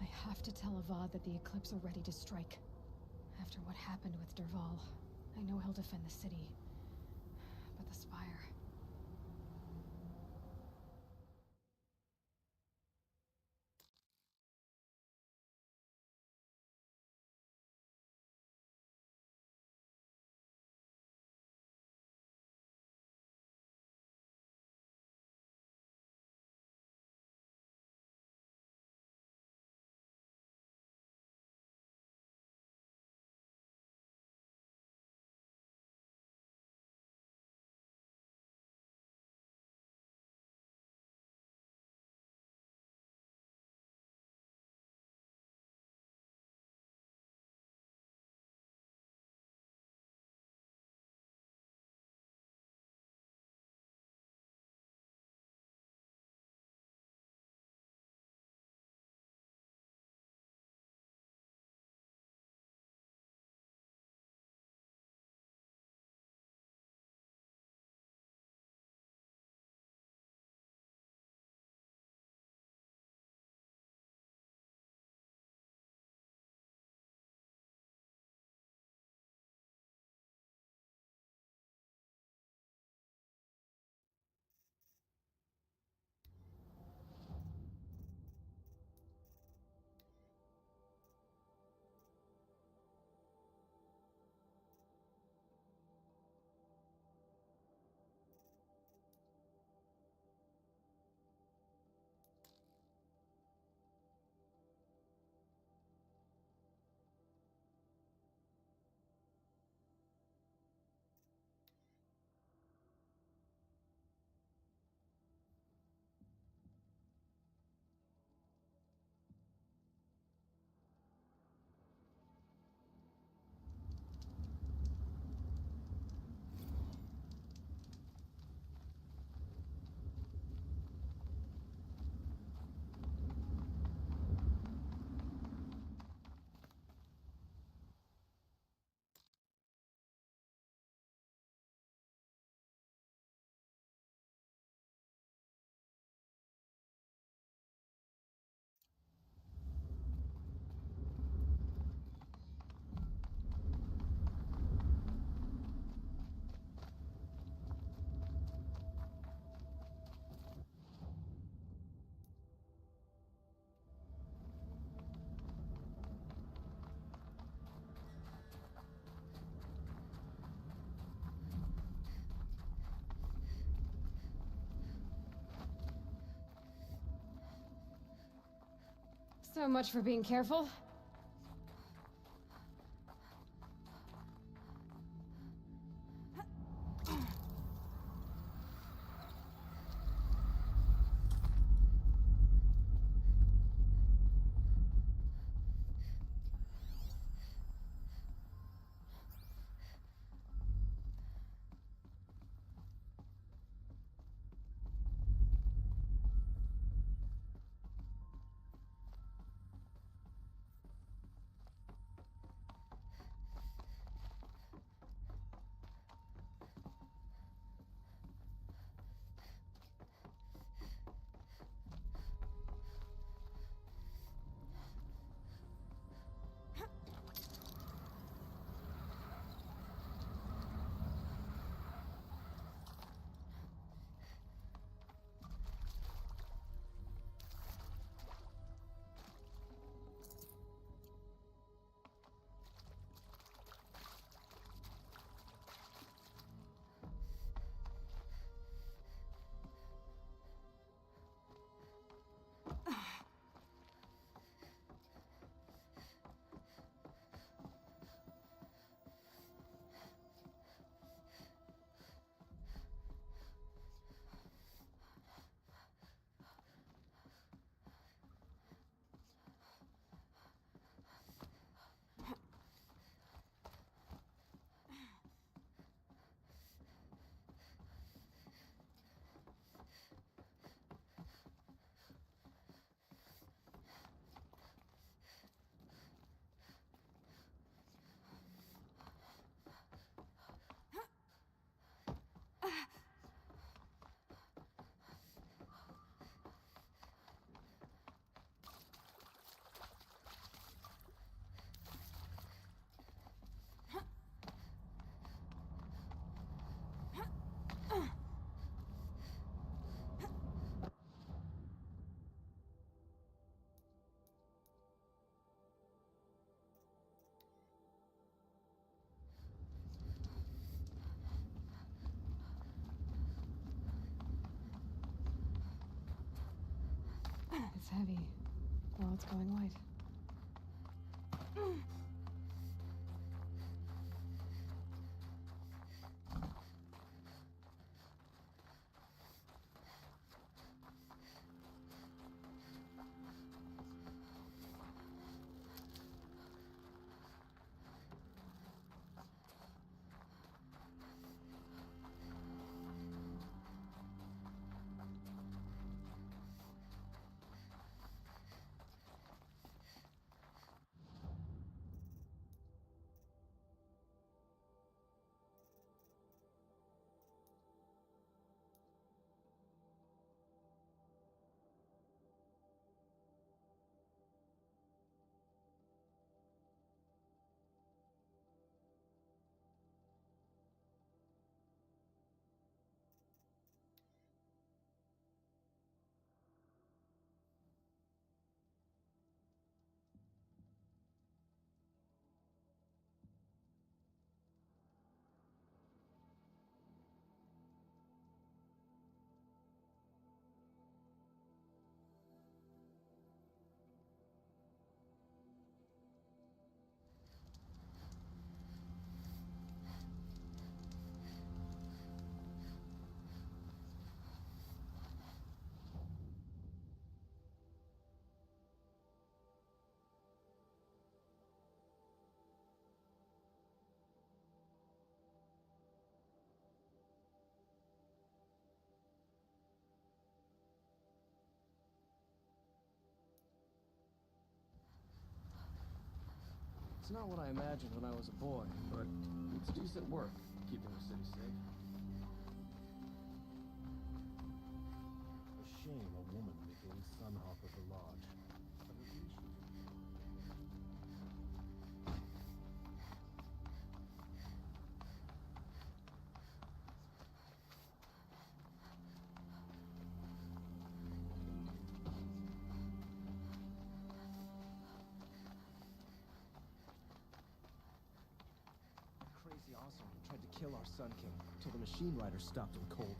I have to tell Avad that the Eclipse are ready to strike. After what happened with Dervahl, I know he'll defend the city. But the Spire... So much for being careful. It's heavy. Well, it's going white. It's not what I imagined when I was a boy, but it's decent work keeping the city safe. A shame a woman became Sunhawk of the Lodge. But at least she Crazy Awesome tried to kill our Sun King until the Machine Rider stopped him cold.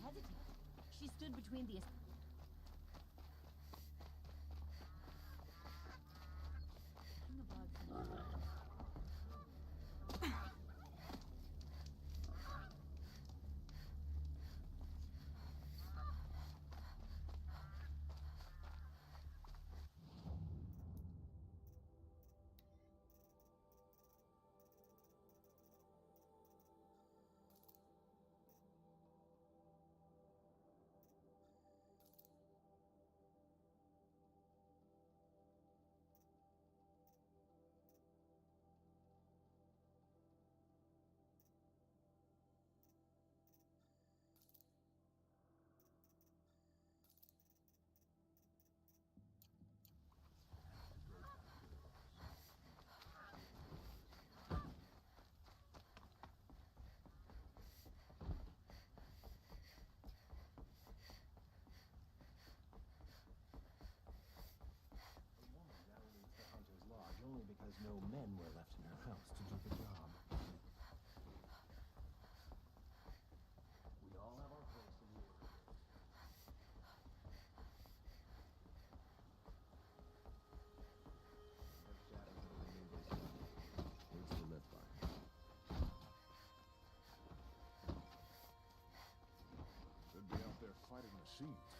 hesitate. She stood between the... King of Bugs. Only because no men were left in her house to do the job. We all have our place in the order. Where's the lift bar? Should be out there fighting machines,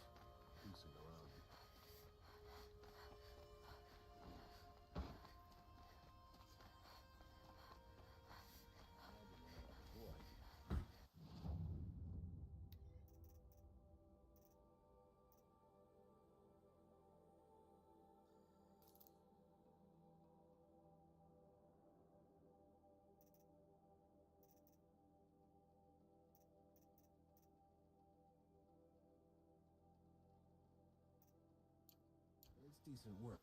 piecing around. It's decent work.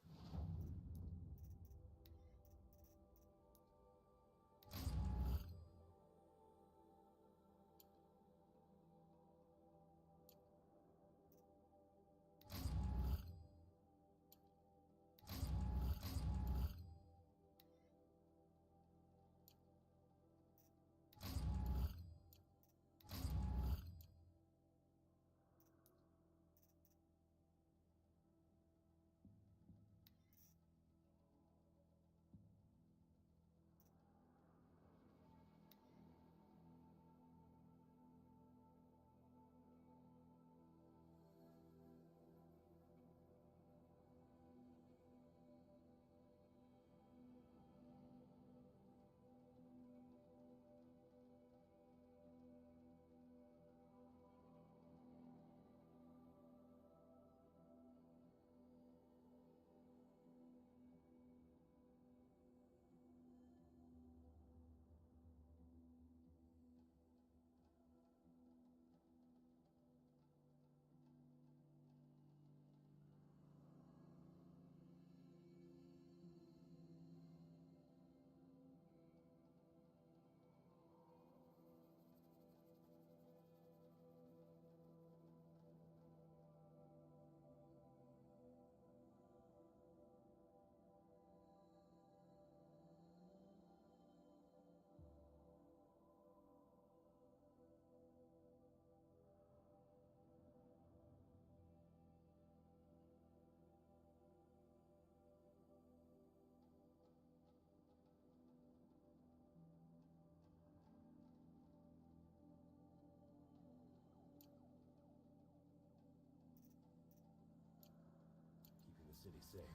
City safe.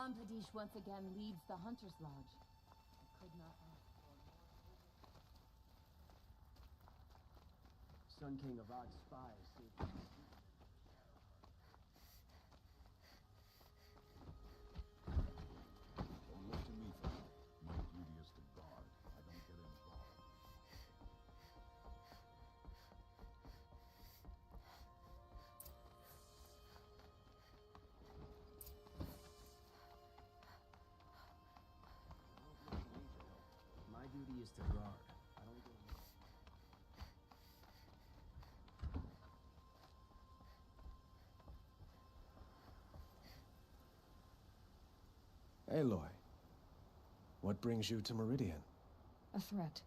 Ampadish once again leads the Hunter's Lodge. I could not ask for more. Sun King Avad's spies saved the Don't look to me for help. My duty is to guard. I don't get involved. My duty is to guard. I don't get involved. Aloy, what brings you to Meridian? A threat.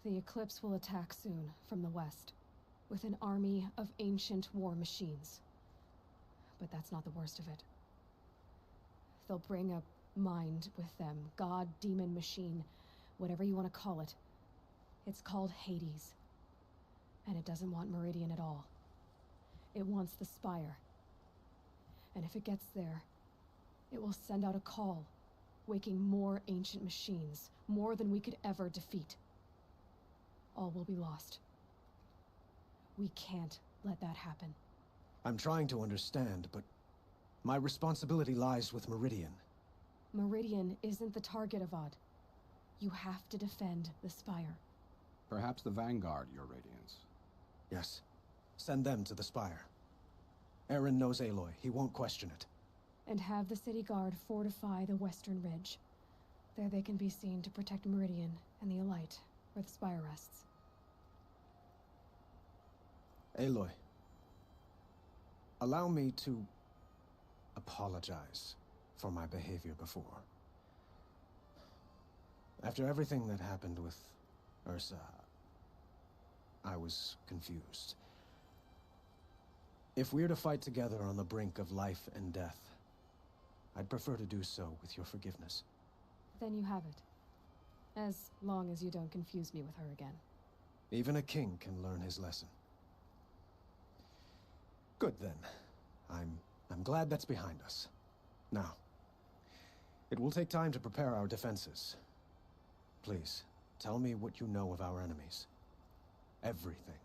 The Eclipse will attack soon, from the west, with an army of ancient war machines. But that's not the worst of it. They'll bring a mind with them, god, demon, machine, whatever you want to call it. It's called Hades. And it doesn't want Meridian at all. It wants the Spire. And if it gets there, it will send out a call, waking more ancient machines, more than we could ever defeat. All will be lost. We can't let that happen. I'm trying to understand, but my responsibility lies with Meridian. Meridian isn't the target, Avad. You have to defend the Spire. Perhaps the Vanguard, Your Radiance. Yes. Send them to the Spire. Eren knows Aloy. He won't question it. And have the City Guard fortify the Western Ridge. There they can be seen to protect Meridian and the Elite, where the Spire rests. Aloy, allow me to apologize for my behavior before. After everything that happened with Ursa, I was confused. If we're to fight together on the brink of life and death, I'd prefer to do so with your forgiveness. Then you have it. As long as you don't confuse me with her again. Even a king can learn his lesson. Good then. I'm glad that's behind us. Now, it will take time to prepare our defenses. Please, tell me what you know of our enemies. Everything.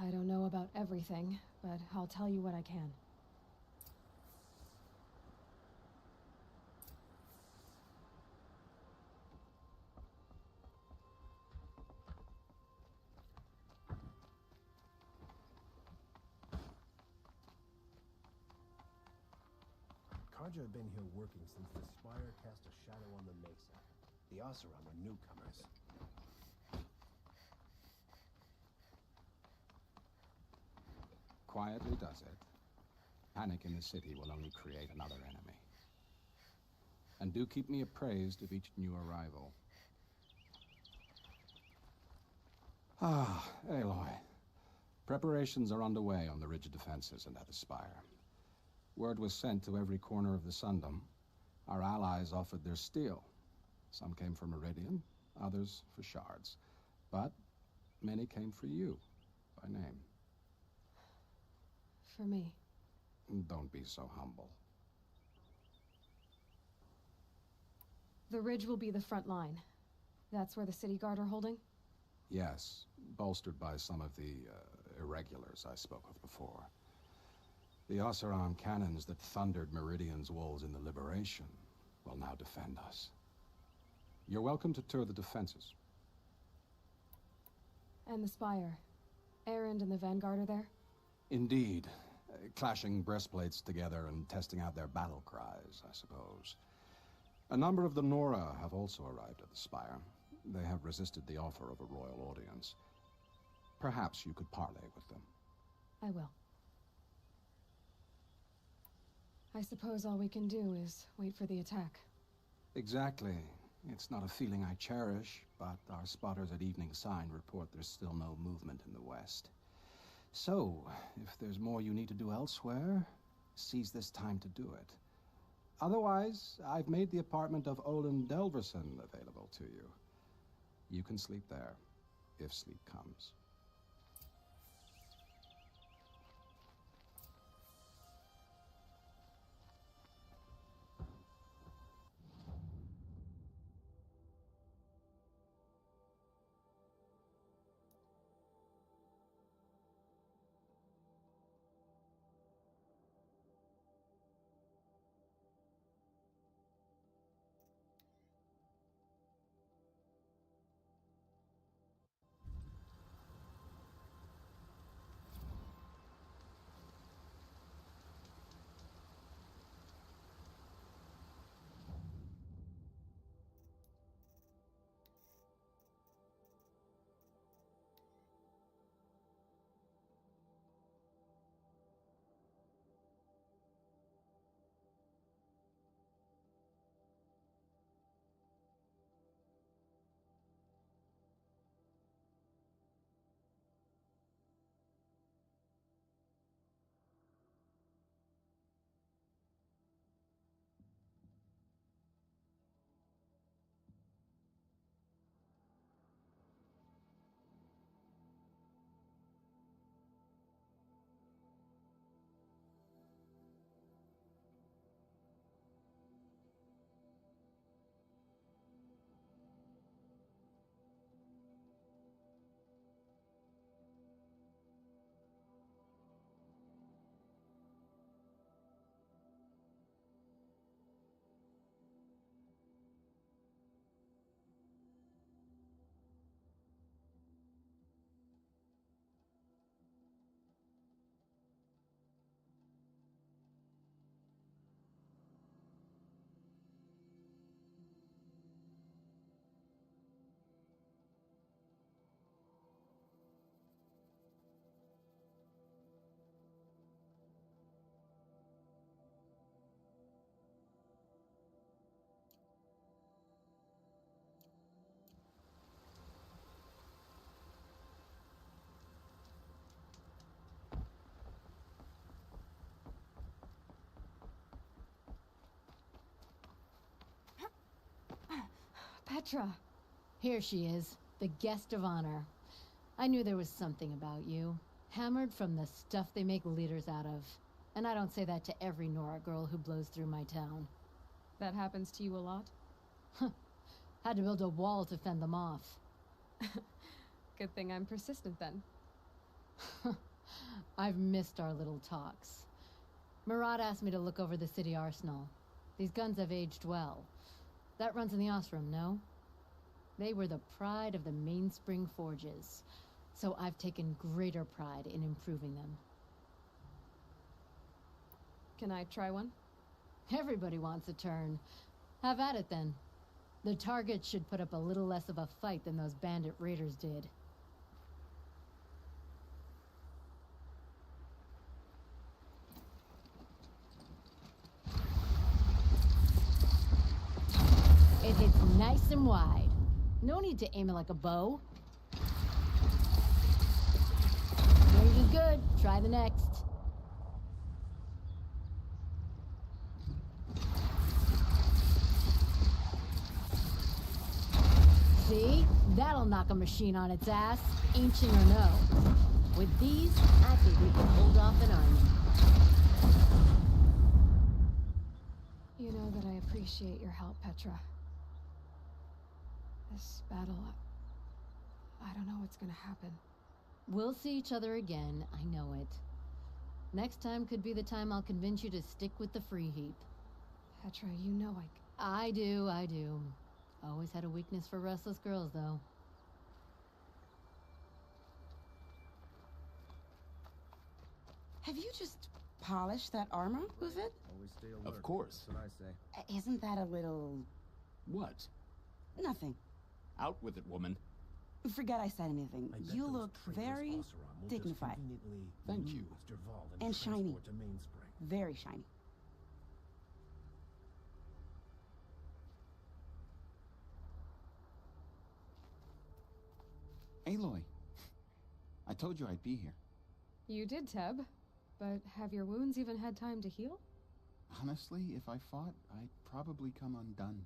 I don't know about everything, but I'll tell you what I can. Karja have been here working since the Spire cast a shadow on the Mesa. The Oseram are newcomers. Quietly does it. Panic in the city will only create another enemy. And do keep me appraised of each new arrival. Ah, Aloy. Preparations are underway on the ridge defenses and at the Spire. Word was sent to every corner of the Sundom. Our allies offered their steel. Some came for Meridian, others for shards. But many came for you, by name. For me. Don't be so humble. The ridge will be the front line. That's where the City Guard are holding? Yes, bolstered by some of the irregulars I spoke of before. The Oseram cannons that thundered Meridian's walls in the Liberation will now defend us. You're welcome to tour the defenses. And the Spire. Erend and the Vanguard are there? Indeed. Clashing breastplates together and testing out their battle cries, I suppose. A number of the Nora have also arrived at the Spire. They have resisted the offer of a royal audience. Perhaps you could parley with them. I will. I suppose all we can do is wait for the attack. Exactly. It's not a feeling I cherish, but our spotters at Evening Sign report there's still no movement in the west. So, if there's more you need to do elsewhere, seize this time to do it. Otherwise, I've made the apartment of Olin Delverson available to you. You can sleep there, if sleep comes. Petra! Here she is, the guest of honor. I knew there was something about you. Hammered from the stuff they make leaders out of. And I don't say that to every Nora girl who blows through my town. That happens to you a lot? Had to build a wall to fend them off. Good thing I'm persistent then. I've missed our little talks. Murad asked me to look over the city arsenal. These guns have aged well. That runs in the Osram, no? They were the pride of the Mainspring Forges, so I've taken greater pride in improving them. Can I try one? Everybody wants a turn. Have at it then. The target should put up a little less of a fight than those bandit raiders did. It hits nice and wide. No need to aim it like a bow. Yours is good. Try the next. See? That'll knock a machine on its ass, ancient or no. With these, I think we can hold off an army. You know that I appreciate your help, Petra. This battle, I don't know what's gonna happen. We'll see each other again, I know it. Next time could be the time I'll convince you to stick with the free heap. Petra, you know I do. Always had a weakness for restless girls, though. Have you just polished that armor, Uvit? Always stay alert. Of course. That's what I say. Isn't that a little... What? Nothing. Out with it, woman. Forget I said anything. I bet You those look traitors very Oseram will just dignified. conveniently Thank you. lose Dervahl And shiny. transport to Mainspring. Very shiny. Aloy, I told you I'd be here. You did, Teb. But have your wounds even had time to heal? Honestly, if I fought, I'd probably come undone.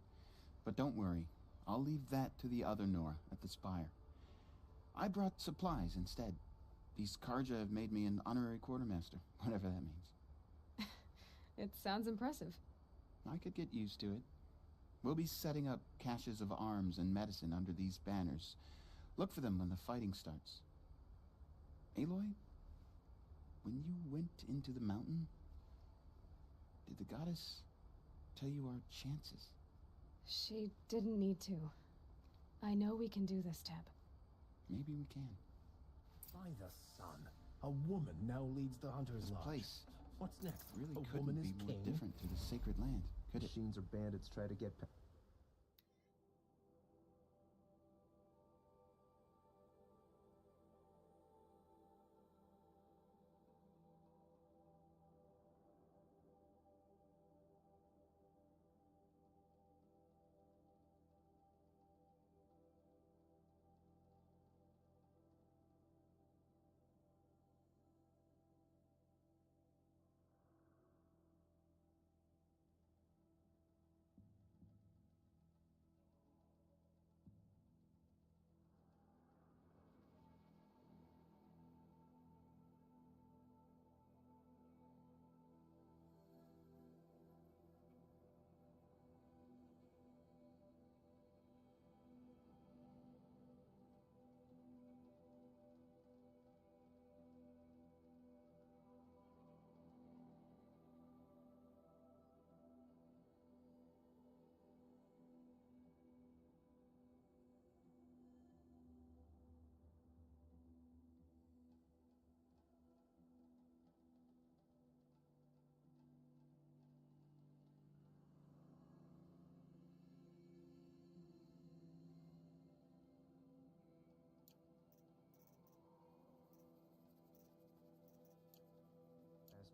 But don't worry, I'll leave that to the other Nora at the Spire. I brought supplies instead. These Karja have made me an honorary quartermaster, whatever that means. It sounds impressive. I could get used to it. We'll be setting up caches of arms and medicine under these banners. Look for them when the fighting starts. Aloy, when you went into the mountain, did the goddess tell you our chances? She didn't need to. I know we can do this, Teb. Maybe we can. By the sun, a woman now leads the Hunter's This Lodge. place What's next? really a couldn't woman be is more king? different to the sacred land, could it? Machines or bandits try to get...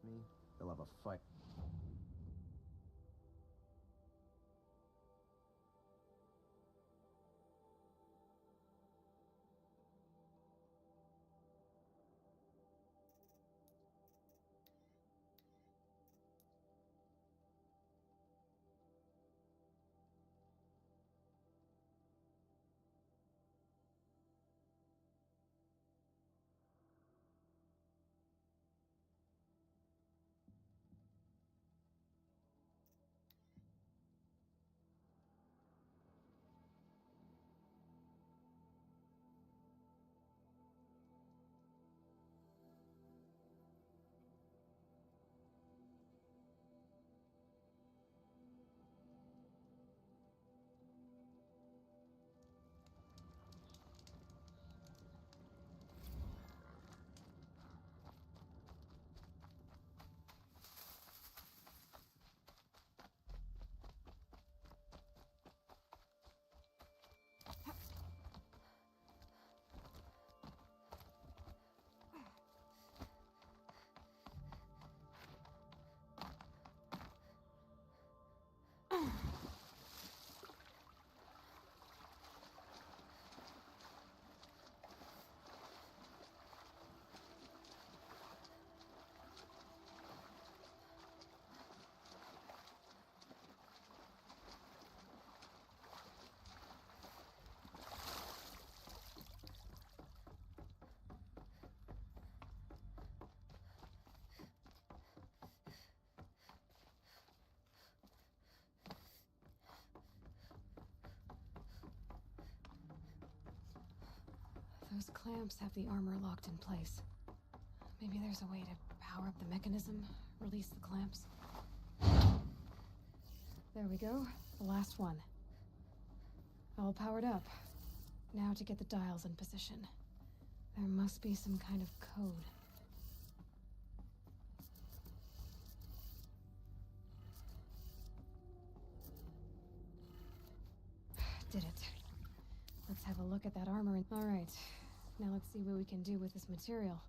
me, they'll have a fight. Those clamps have the armor locked in place. Maybe there's a way to power up the mechanism, release the clamps. There we go. The last one. All powered up. Now to get the dials in position. There must be some kind of code. Did it. Let's have a look at that armor. All right. Now let's see what we can do with this material.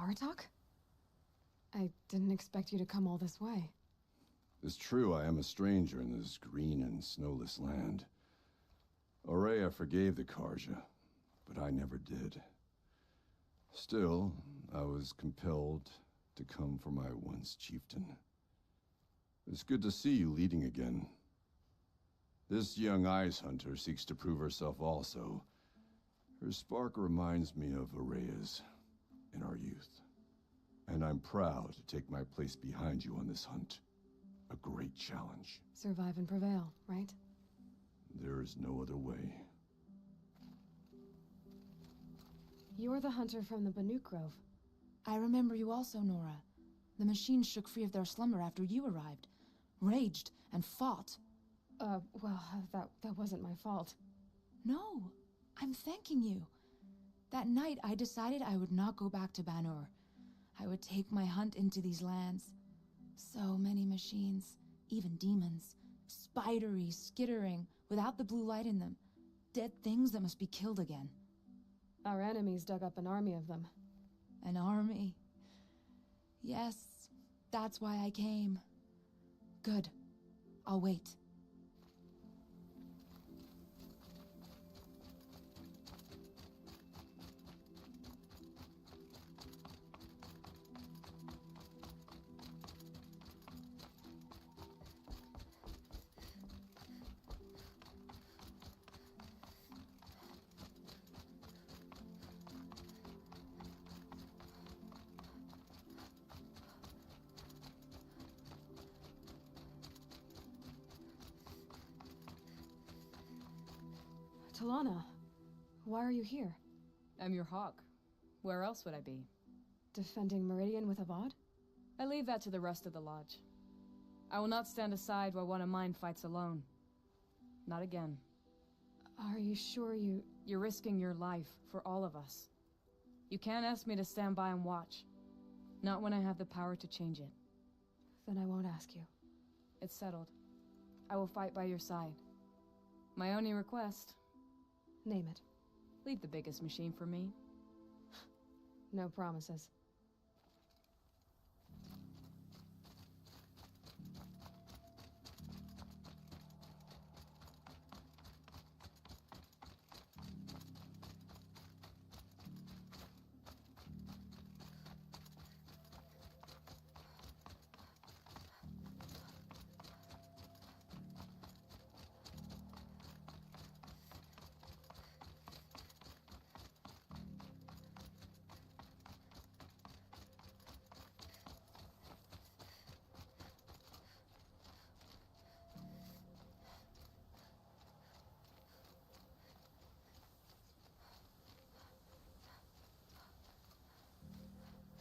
Aratak? I didn't expect you to come all this way. It's true I am a stranger in this green and snowless land. Aurea forgave the Carja, but I never did. Still, I was compelled to come for my once chieftain. It's good to see you leading again. This young ice hunter seeks to prove herself also. Her spark reminds me of Aurea's in our youth. And I'm proud to take my place behind you on this hunt. A great challenge. Survive and prevail, right? There is no other way. You're the hunter from the Banuk Grove. I remember you also, Nora. The machines shook free of their slumber after you arrived. Raged and fought. Well, that wasn't my fault. No, I'm thanking you. That night, I decided I would not go back to Banur. I would take my hunt into these lands. So many machines, even demons. Spidery, skittering, without the blue light in them. Dead things that must be killed again. Our enemies dug up an army of them. An army? Yes, that's why I came. Good. I'll wait. Talana, why are you here? I'm your hawk. Where else would I be? Defending Meridian with Avad? I leave that to the rest of the Lodge. I will not stand aside while one of mine fights alone. Not again. Are you sure you... You're risking your life for all of us. You can't ask me to stand by and watch. Not when I have the power to change it. Then I won't ask you. It's settled. I will fight by your side. My only request... Name it. Leave the biggest machine for me. No promises.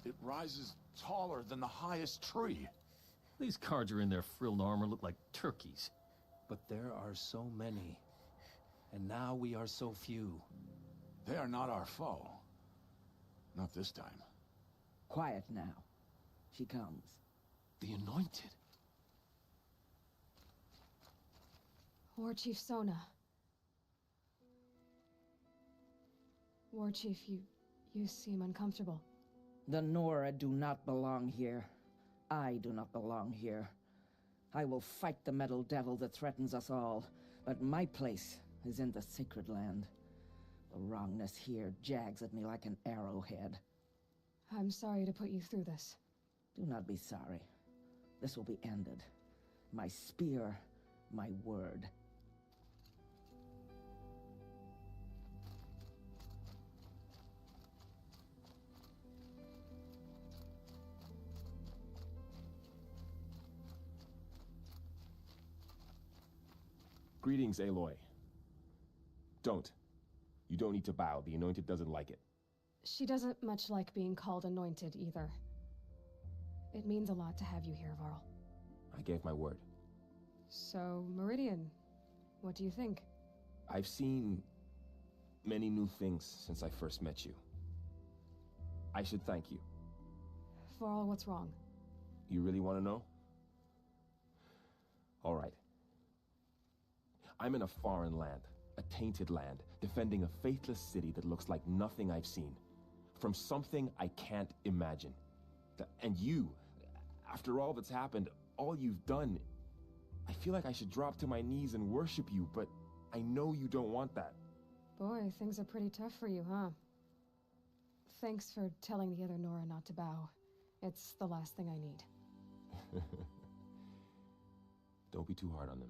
It rises taller than the highest tree. These Carja in their frilled armor look like turkeys. But there are so many. And now we are so few. They are not our foe. Not this time. Quiet now. She comes. The Anointed. War Chief Sona. War Chief, you seem uncomfortable. The Nora do not belong here. I do not belong here. I will fight the metal devil that threatens us all, but my place is in the sacred land. The wrongness here jags at me like an arrowhead. I'm sorry to put you through this. Do not be sorry. This will be ended. My spear, my word. Greetings, Aloy. Don't. You don't need to bow. The Anointed doesn't like it. She doesn't much like being called Anointed, either. It means a lot to have you here, Varl. I gave my word. So, Meridian, what do you think? I've seen many new things since I first met you. I should thank you. Varl, what's wrong? You really want to know? All right. I'm in a foreign land, a tainted land, defending a faithless city that looks like nothing I've seen. From something I can't imagine. And you, after all that's happened, all you've done, I feel like I should drop to my knees and worship you, but I know you don't want that. Boy, things are pretty tough for you, huh? Thanks for telling the other Nora not to bow. It's the last thing I need. Don't be too hard on them.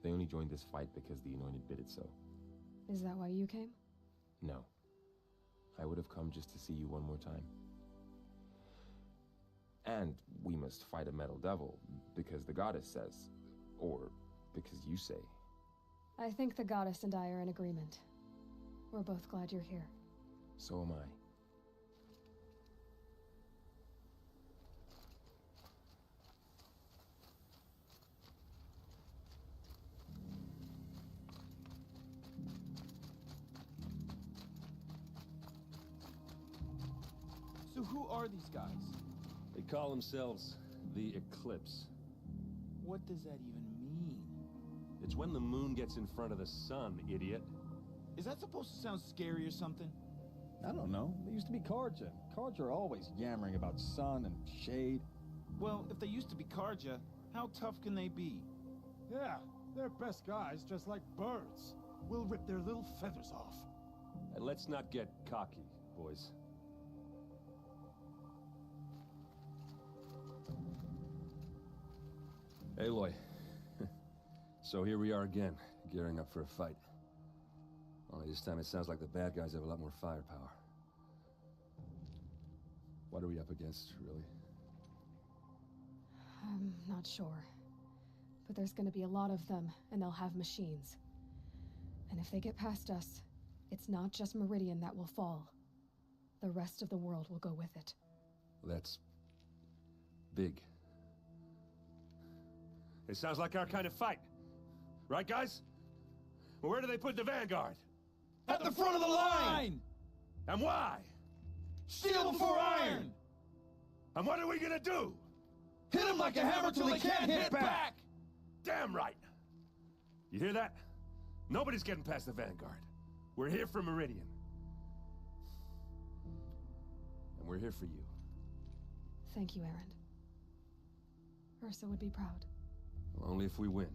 They only joined this fight because the Anointed bid it so. Is that why you came? No. I would have come just to see you one more time. And we must fight a metal devil, because the goddess says. Or because you say. I think the goddess and I are in agreement. We're both glad you're here. So am I. So who are these guys? They call themselves the Eclipse. What does that even mean? It's when the moon gets in front of the sun, idiot. Is that supposed to sound scary or something? I don't know. They used to be Carja. Carja are always yammering about sun and shade. Well, if they used to be Carja, how tough can they be? Yeah, they're best guys, just like birds. We'll rip their little feathers off. And let's not get cocky, boys. Aloy. So here we are again, gearing up for a fight. Only this time it sounds like the bad guys have a lot more firepower. What are we up against, really? I'm not sure. But there's gonna be a lot of them, and they'll have machines. And if they get past us, it's not just Meridian that will fall. The rest of the world will go with it. That's big. It sounds like our kind of fight. Right, guys? Well, where do they put the Vanguard? At the front of the line! And why? Steel before iron! And what are we gonna do? Hit him like a hammer till he can't hit back! Damn right! You hear that? Nobody's getting past the Vanguard. We're here for Meridian. And we're here for you. Thank you, Erend. Ursa would be proud. Well, only if we win.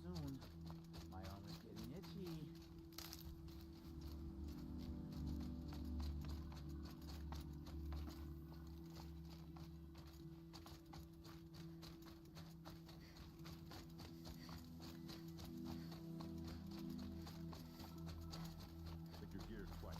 Soon. My armor's getting itchy. Check your gear twice.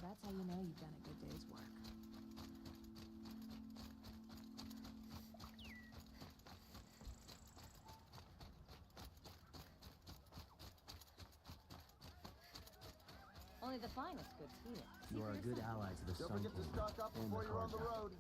That's how you know you've done a good day's work. Only the finest goods here. You are a good ally to the Sun Don't forget to stock up before you're on the road.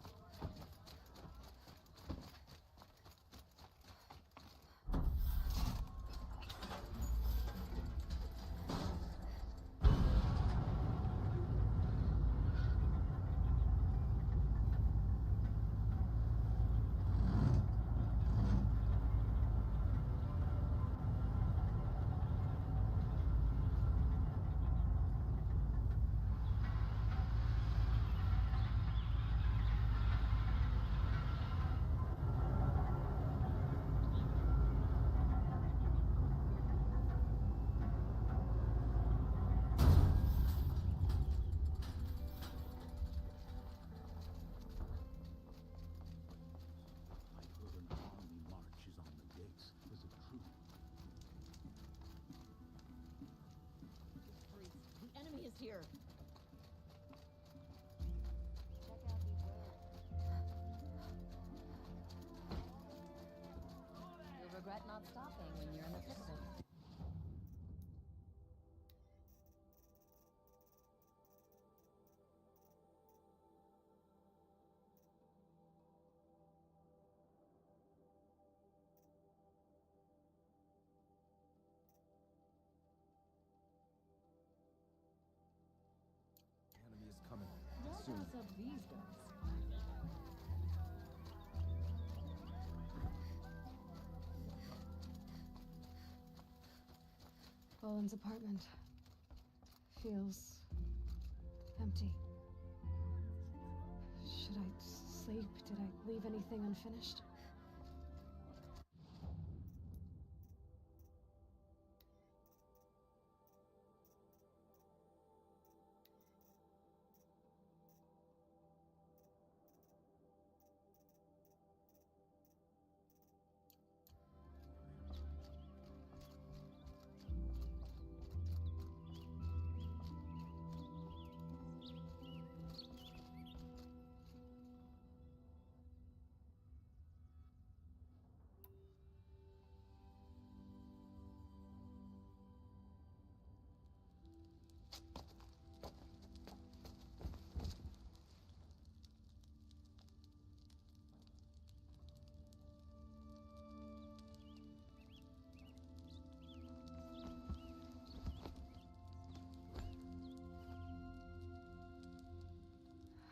here. You'll regret not stopping when you're in the thick of it. Enemy is coming. Don't Soon. mess up these guys. Boland's apartment feels empty. Should I sleep? Did I leave anything unfinished?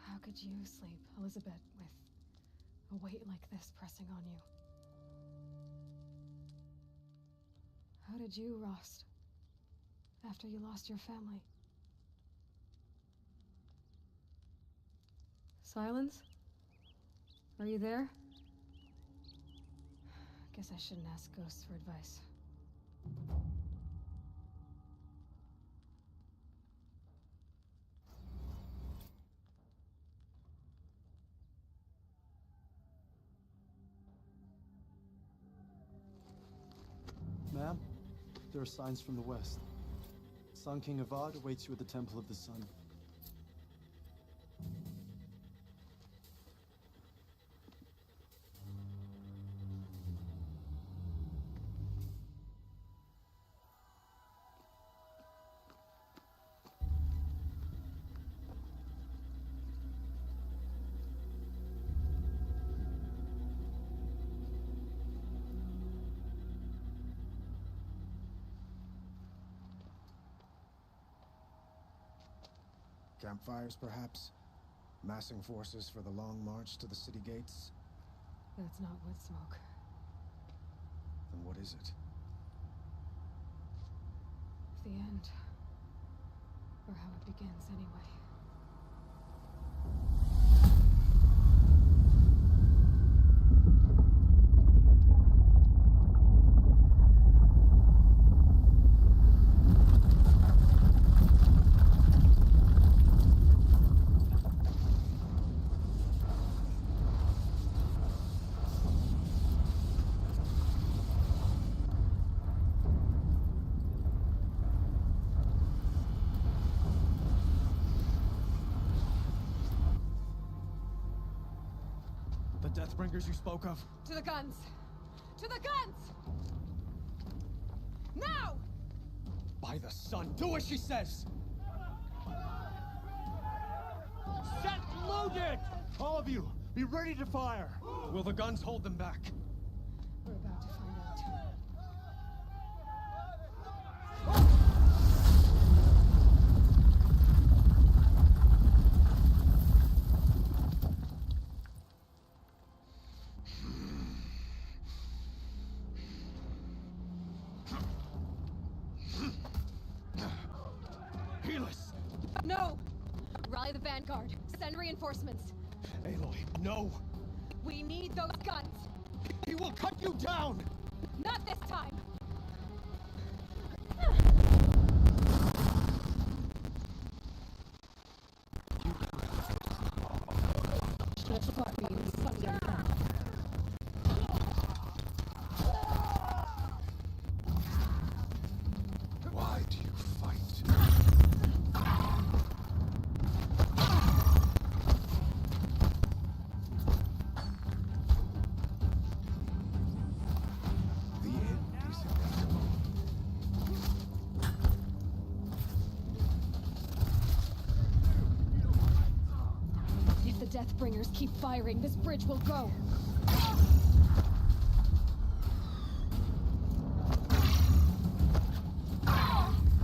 How could you sleep, Elizabeth, with a weight like this pressing on you? How did you, Rost, after you lost your family? Silence? Are you there? Guess I shouldn't ask ghosts for advice. Ma'am, there are signs from the west. Sun King Avad awaits you at the Temple of the Sun. Campfires, perhaps? Massing forces for the long march to the city gates? That's not wood smoke. Then what is it? The end. Or how it begins, anyway. The Deathbringers you spoke of? To the guns! To the guns! Now! By the sun, do as she says! Set loaded! All of you, be ready to fire! Will the guns hold them back? We're about to find out. Helis! No! Rally the vanguard. Send reinforcements. Aloy, no! We need those guns! He will cut you down! Not this time! Why do you fight? Deathbringers keep firing, this bridge will go.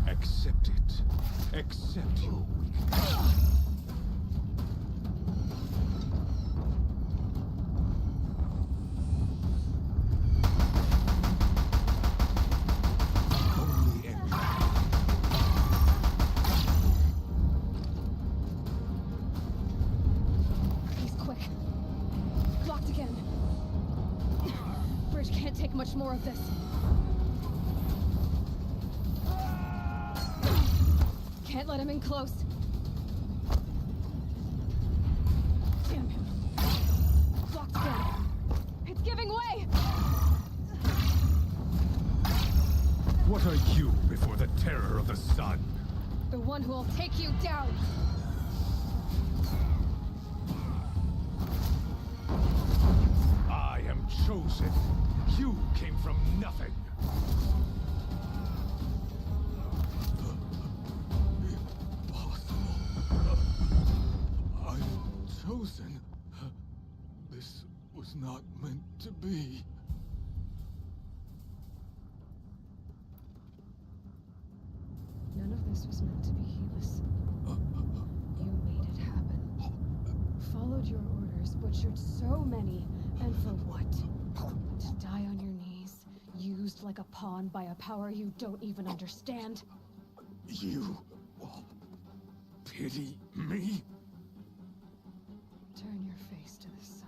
Accept it. Accept your weakness. Only end. He's quick. Blocked again. Bridge can't take much more of this. Can't let him in close. Damn him. Blocked again. It's giving way! What are you before the terror of the sun? The one who will take you down! I am chosen. You came from nothing. Chosen? This was not meant to be. None of this was meant to be Helis. You made it happen. Followed your orders, butchered so many, and for what? To die on your knees, used like a pawn by a power you don't even understand? You pity me? Turn your face to the sun.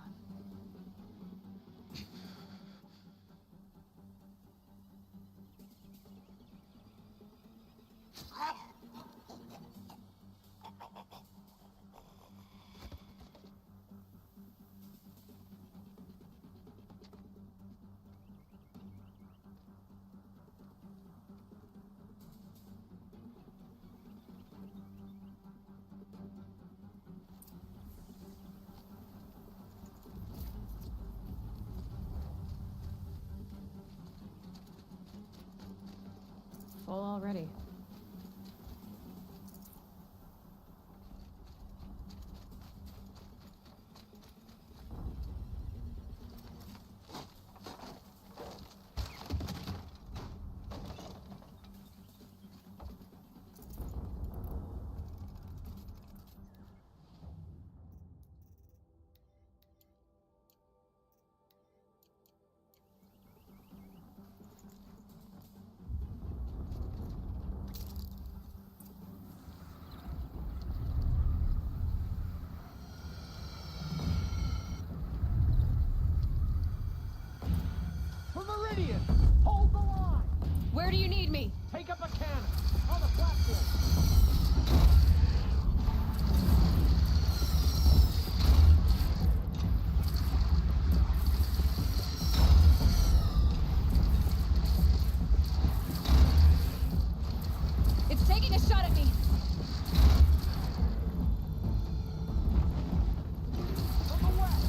Full already. Meridian! Hold the line! Where do you need me? Take up a cannon! On the platform! It's taking a shot at me! From the west!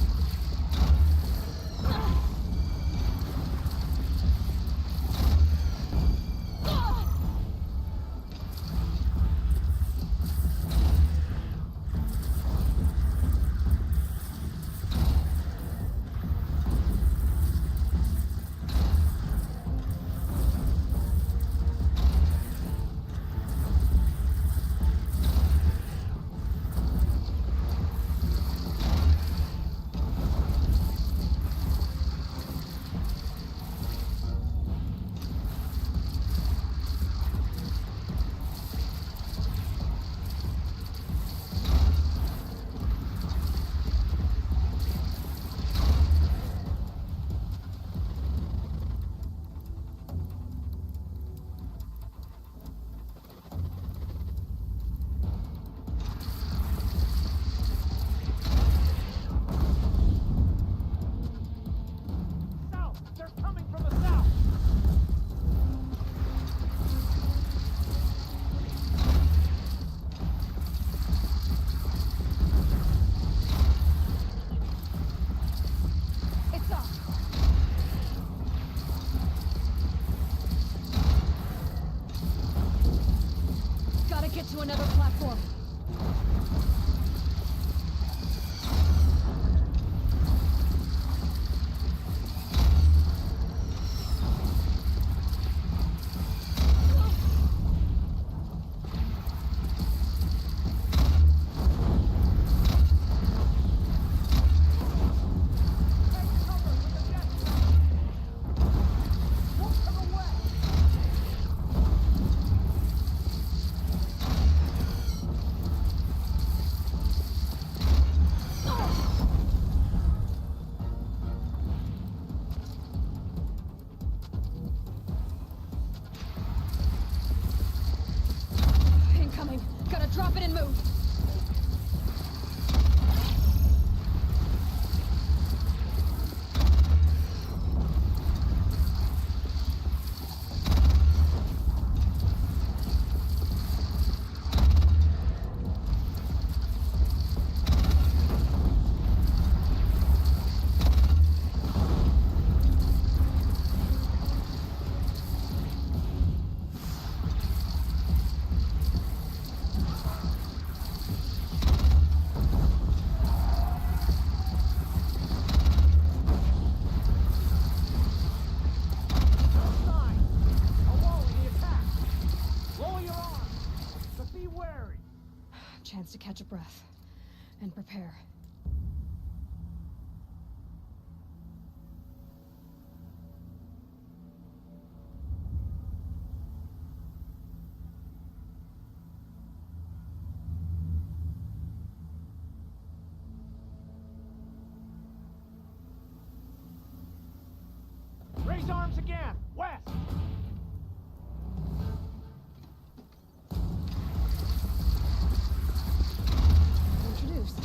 To another platform. Drop it and move! Chance to catch a breath and prepare. Raise arms again! West! Introduced.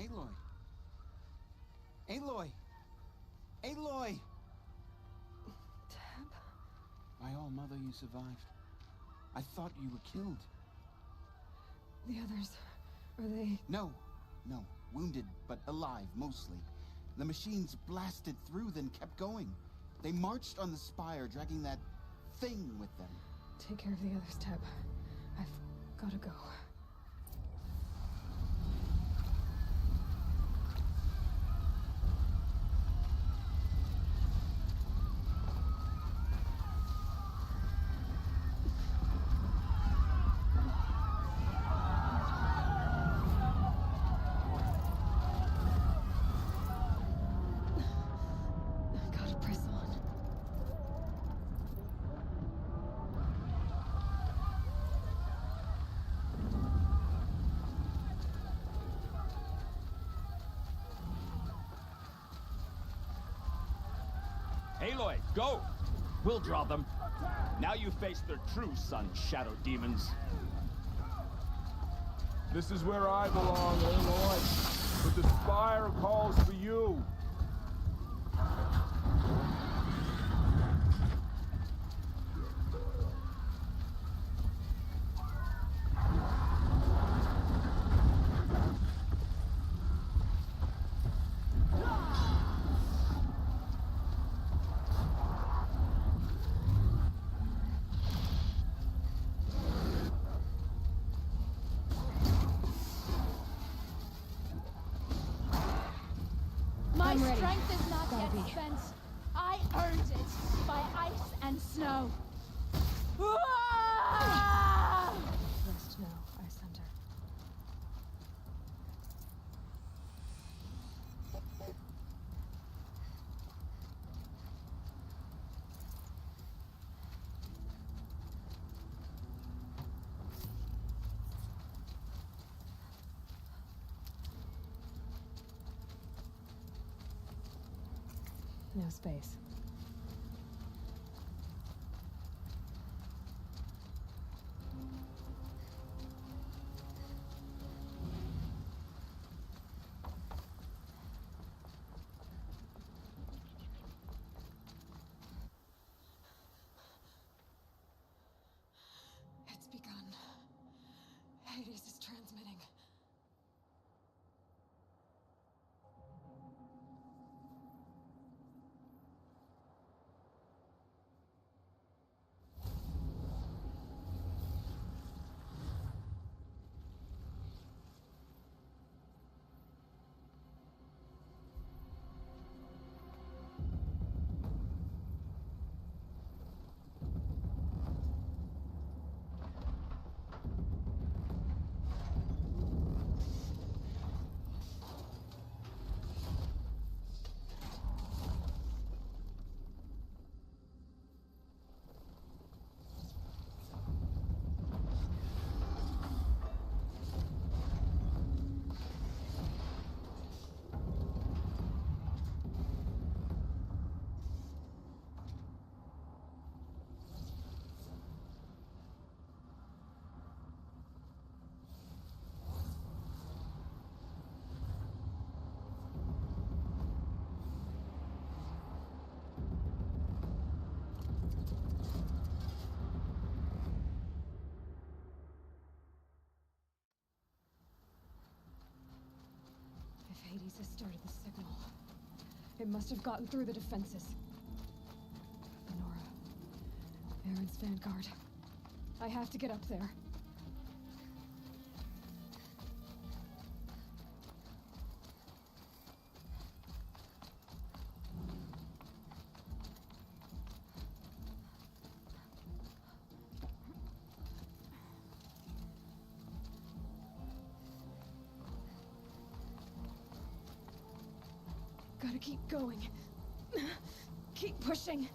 Aloy! Aloy! Aloy! Teb? My all mother, you survived. I thought you were killed. The others, are they... No. Wounded, but alive, mostly. The machines blasted through, then kept going. They marched on the spire, dragging that thing with them. Take care of the others, Teb. I've gotta go. Gotta press on. Aloy, go! We'll draw them. Now you face their true son, Shadow Demons. This is where I belong, Aloy. But the Spire calls for you. My I'm ready. strength is not Gotta yet be. spent. I earned it by ice and snow. Ah! Rest now, Icelander. No space. It's begun. Hades is transmitting. If Hades has started the signal, it must have gotten through the defenses. Nora, Aaron's vanguard. I have to get up there. Gotta keep going. Keep pushing.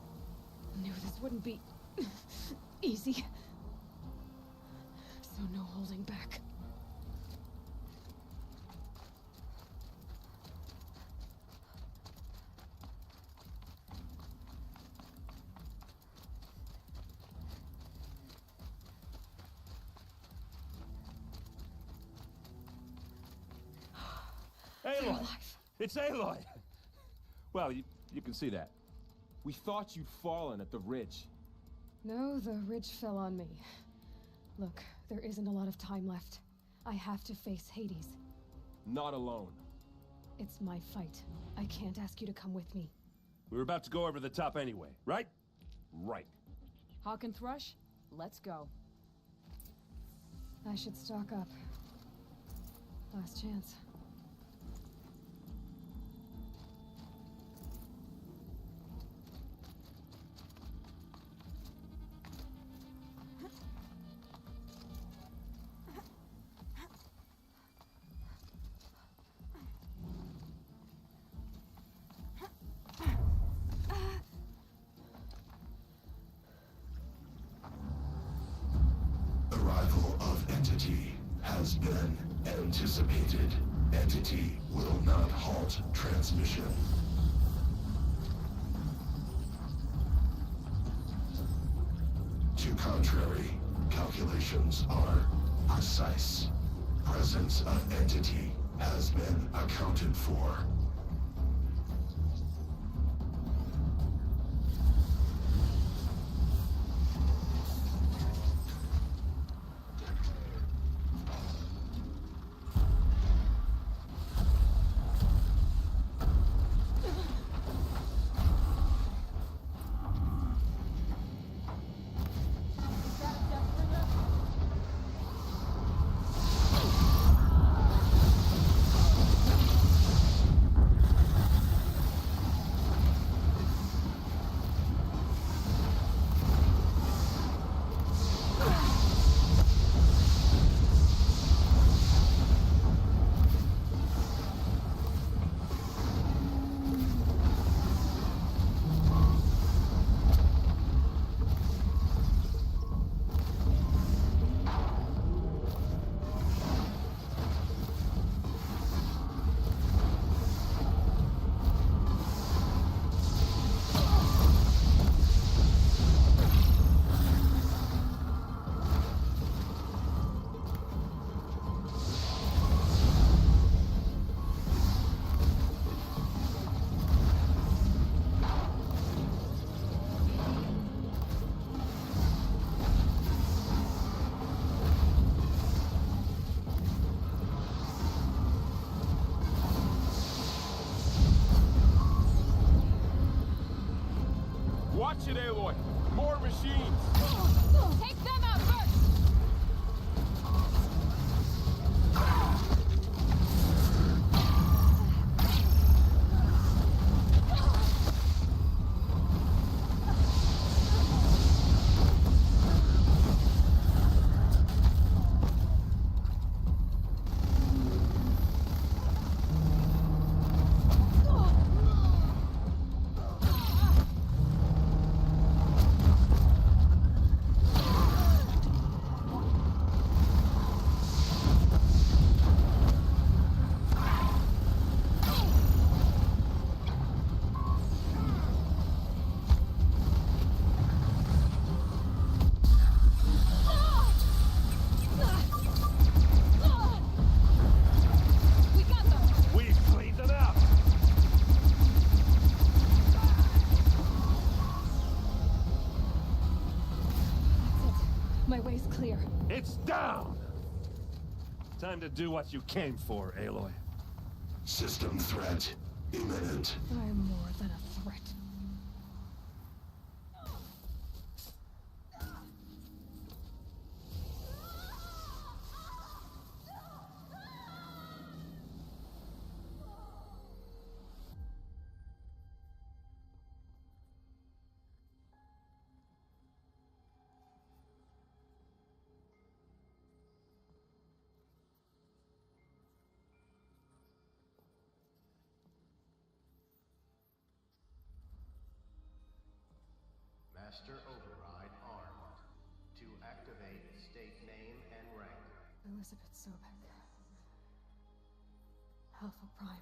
Knew this wouldn't be easy. So no holding back. Aloy! It's Aloy! Well, you can see that. We thought you'd fallen at the ridge. No, the ridge fell on me. Look, there isn't a lot of time left. I have to face Hades. Not alone. It's my fight. I can't ask you to come with me. We were about to go over the top anyway, right? Right. Hawk and Thrush, let's go. I should stock up. Last chance. Arrival of Entity has been anticipated. Entity will not halt transmission. To contrary, calculations are precise. Presence of Entity has been accounted for. Watch it, Aloy! More machines! Take them out first! My way's clear. It's down! Time to do what you came for, Aloy. System threat imminent. I'm more than a threat. Master Override armed. To activate, state name and rank. Elizabeth Sobek. Alpha Prime.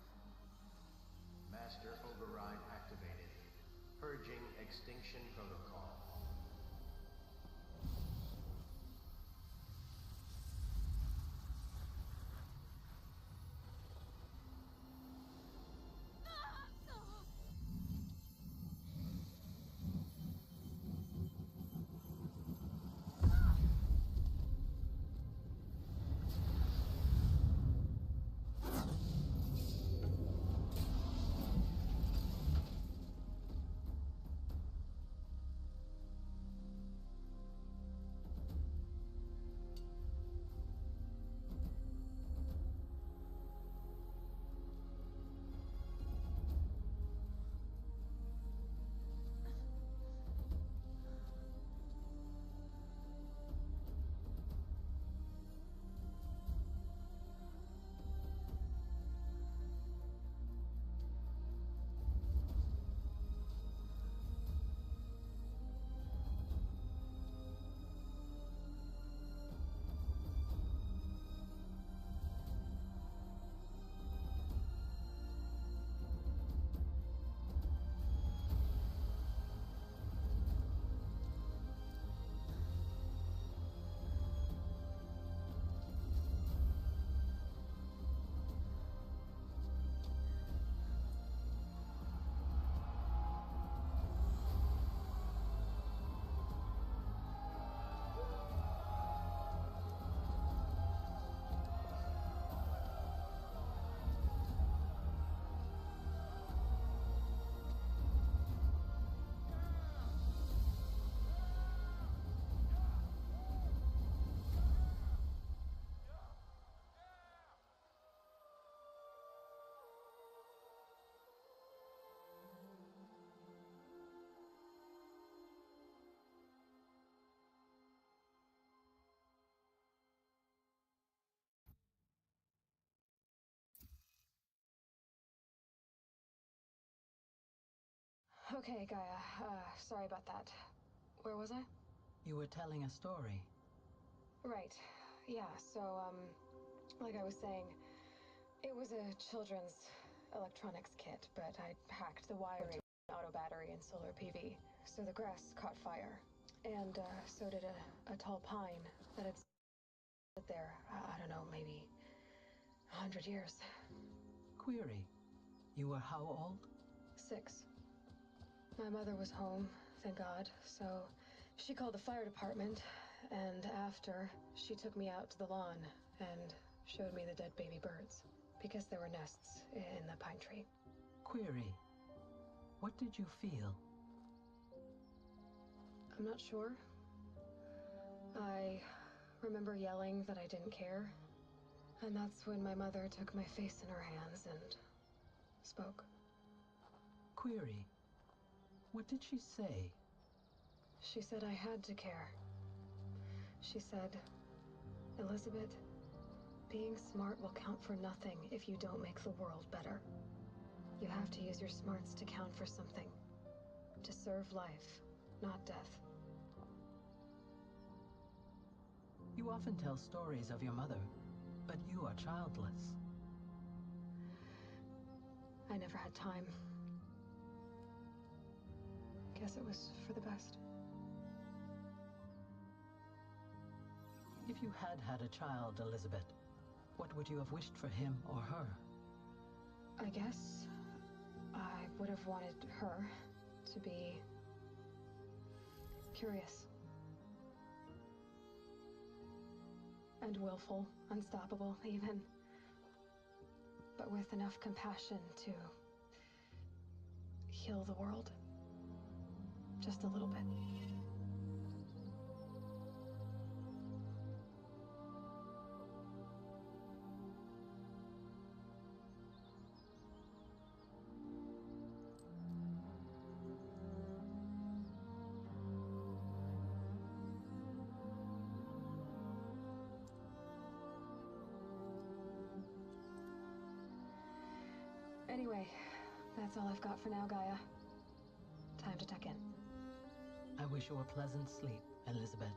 Master Override activated. Purging Extinction Protocol. Okay, Gaia. Sorry about that. Where was I? You were telling a story. Right. Yeah, so, like I was saying, it was a children's electronics kit, but I hacked the wiring, auto battery, and solar PV. So the grass caught fire. And, so did a tall pine that had stood there, I don't know, maybe 100 years. Query. You were how old? 6. My mother was home, thank God, so she called the fire department, and after, she took me out to the lawn and showed me the dead baby birds, because there were nests in the pine tree. Query. What did you feel? I'm not sure. I remember yelling that I didn't care, and that's when my mother took my face in her hands and spoke. Query. What did she say? She said I had to care. She said, Elizabeth, being smart will count for nothing if you don't make the world better. You have to use your smarts to count for something. To serve life, not death. You often tell stories of your mother, but you are childless. I never had time. Guess it was for the best. If you had had a child, Elizabeth, what would you have wished for him or her? I guess I would have wanted her to be curious. And willful, unstoppable, even. But with enough compassion to heal the world. Just a little bit. Anyway, that's all I've got for now, Gaia. Time to tuck in. I wish you a pleasant sleep, Elizabeth.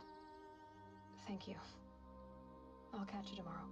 Thank you. I'll catch you tomorrow.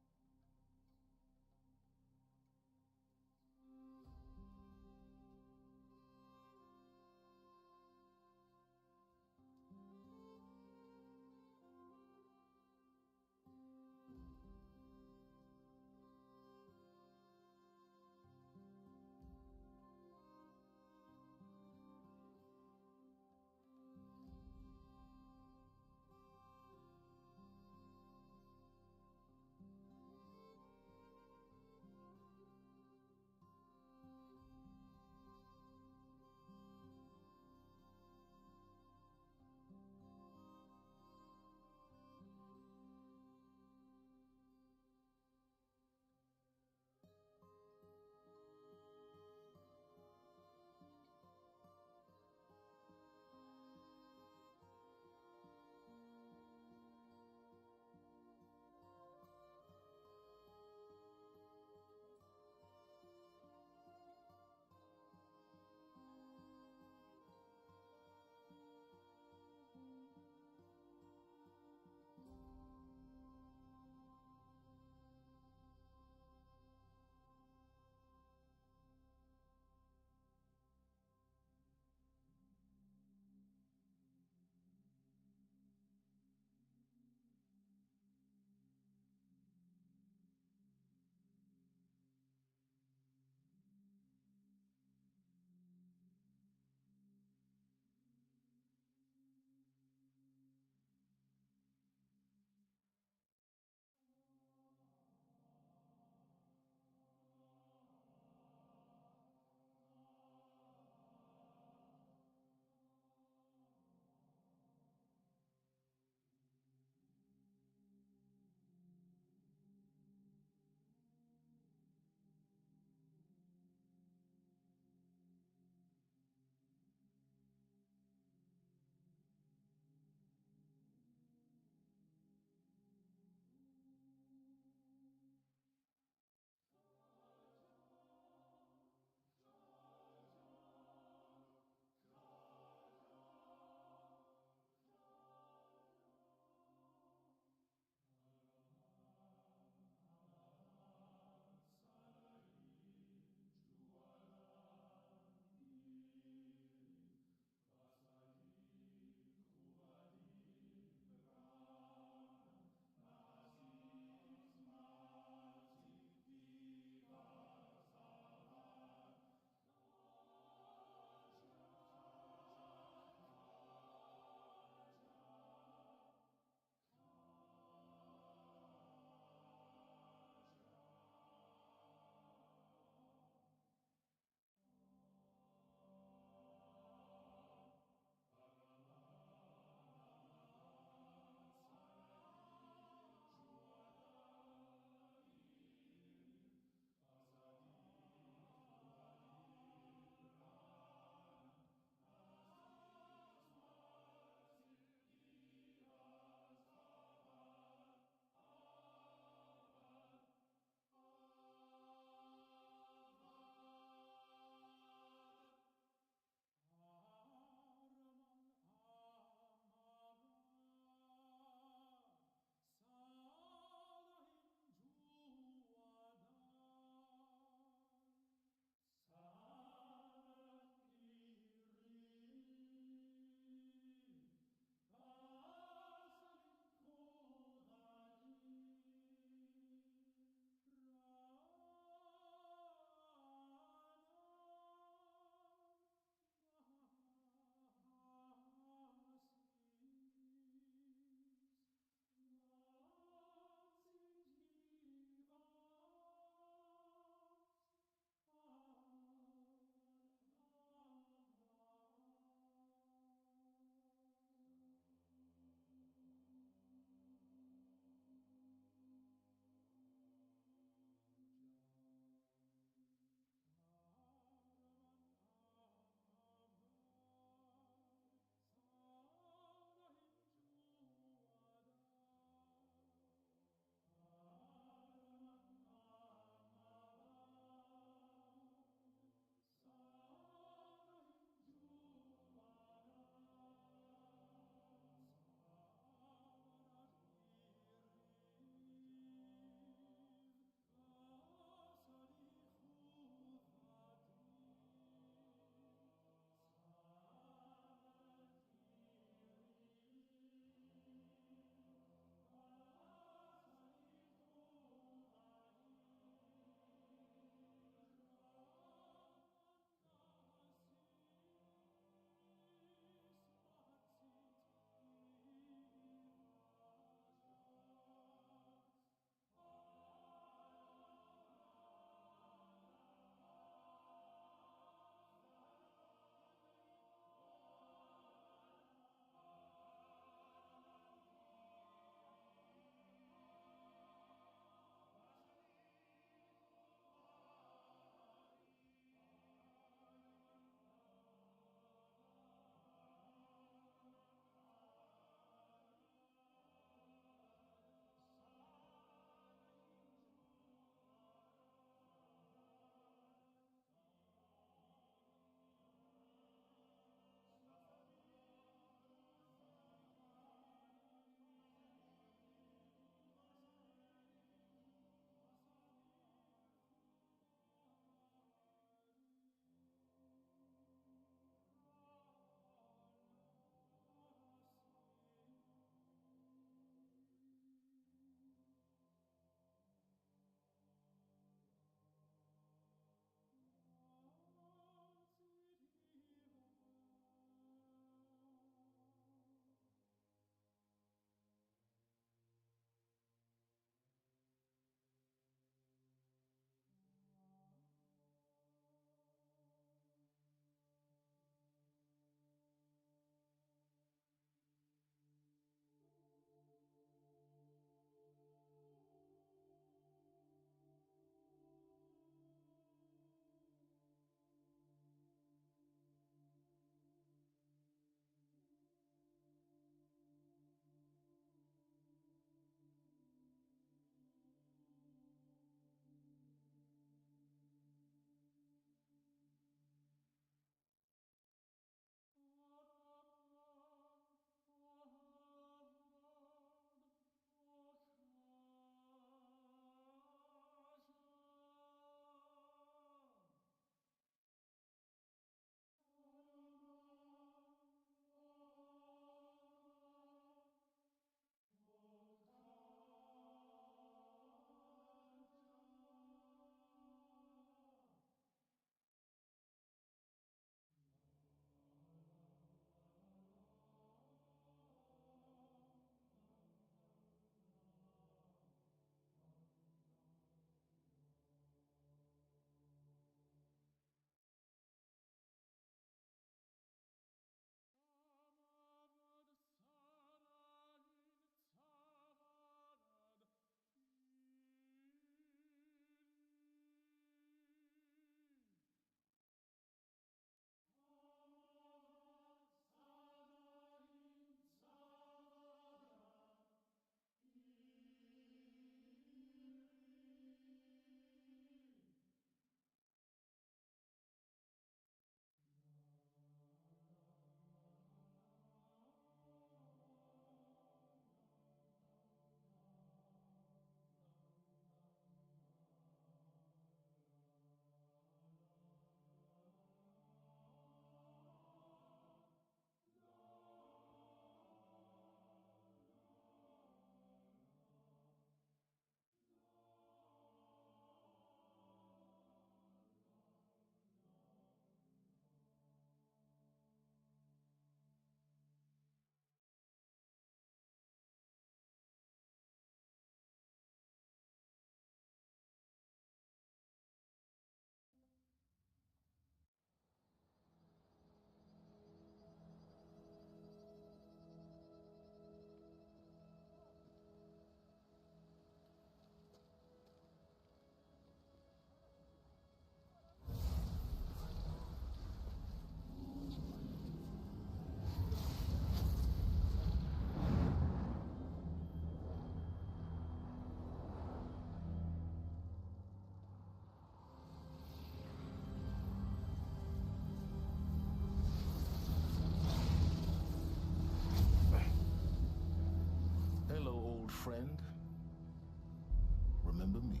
remember me?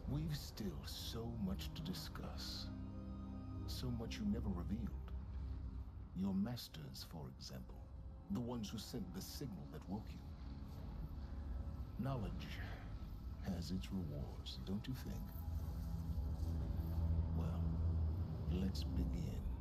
We've still so much to discuss. So much you never revealed. Your masters, for example. The ones who sent the signal that woke you. Knowledge has its rewards, don't you think? Well, let's begin.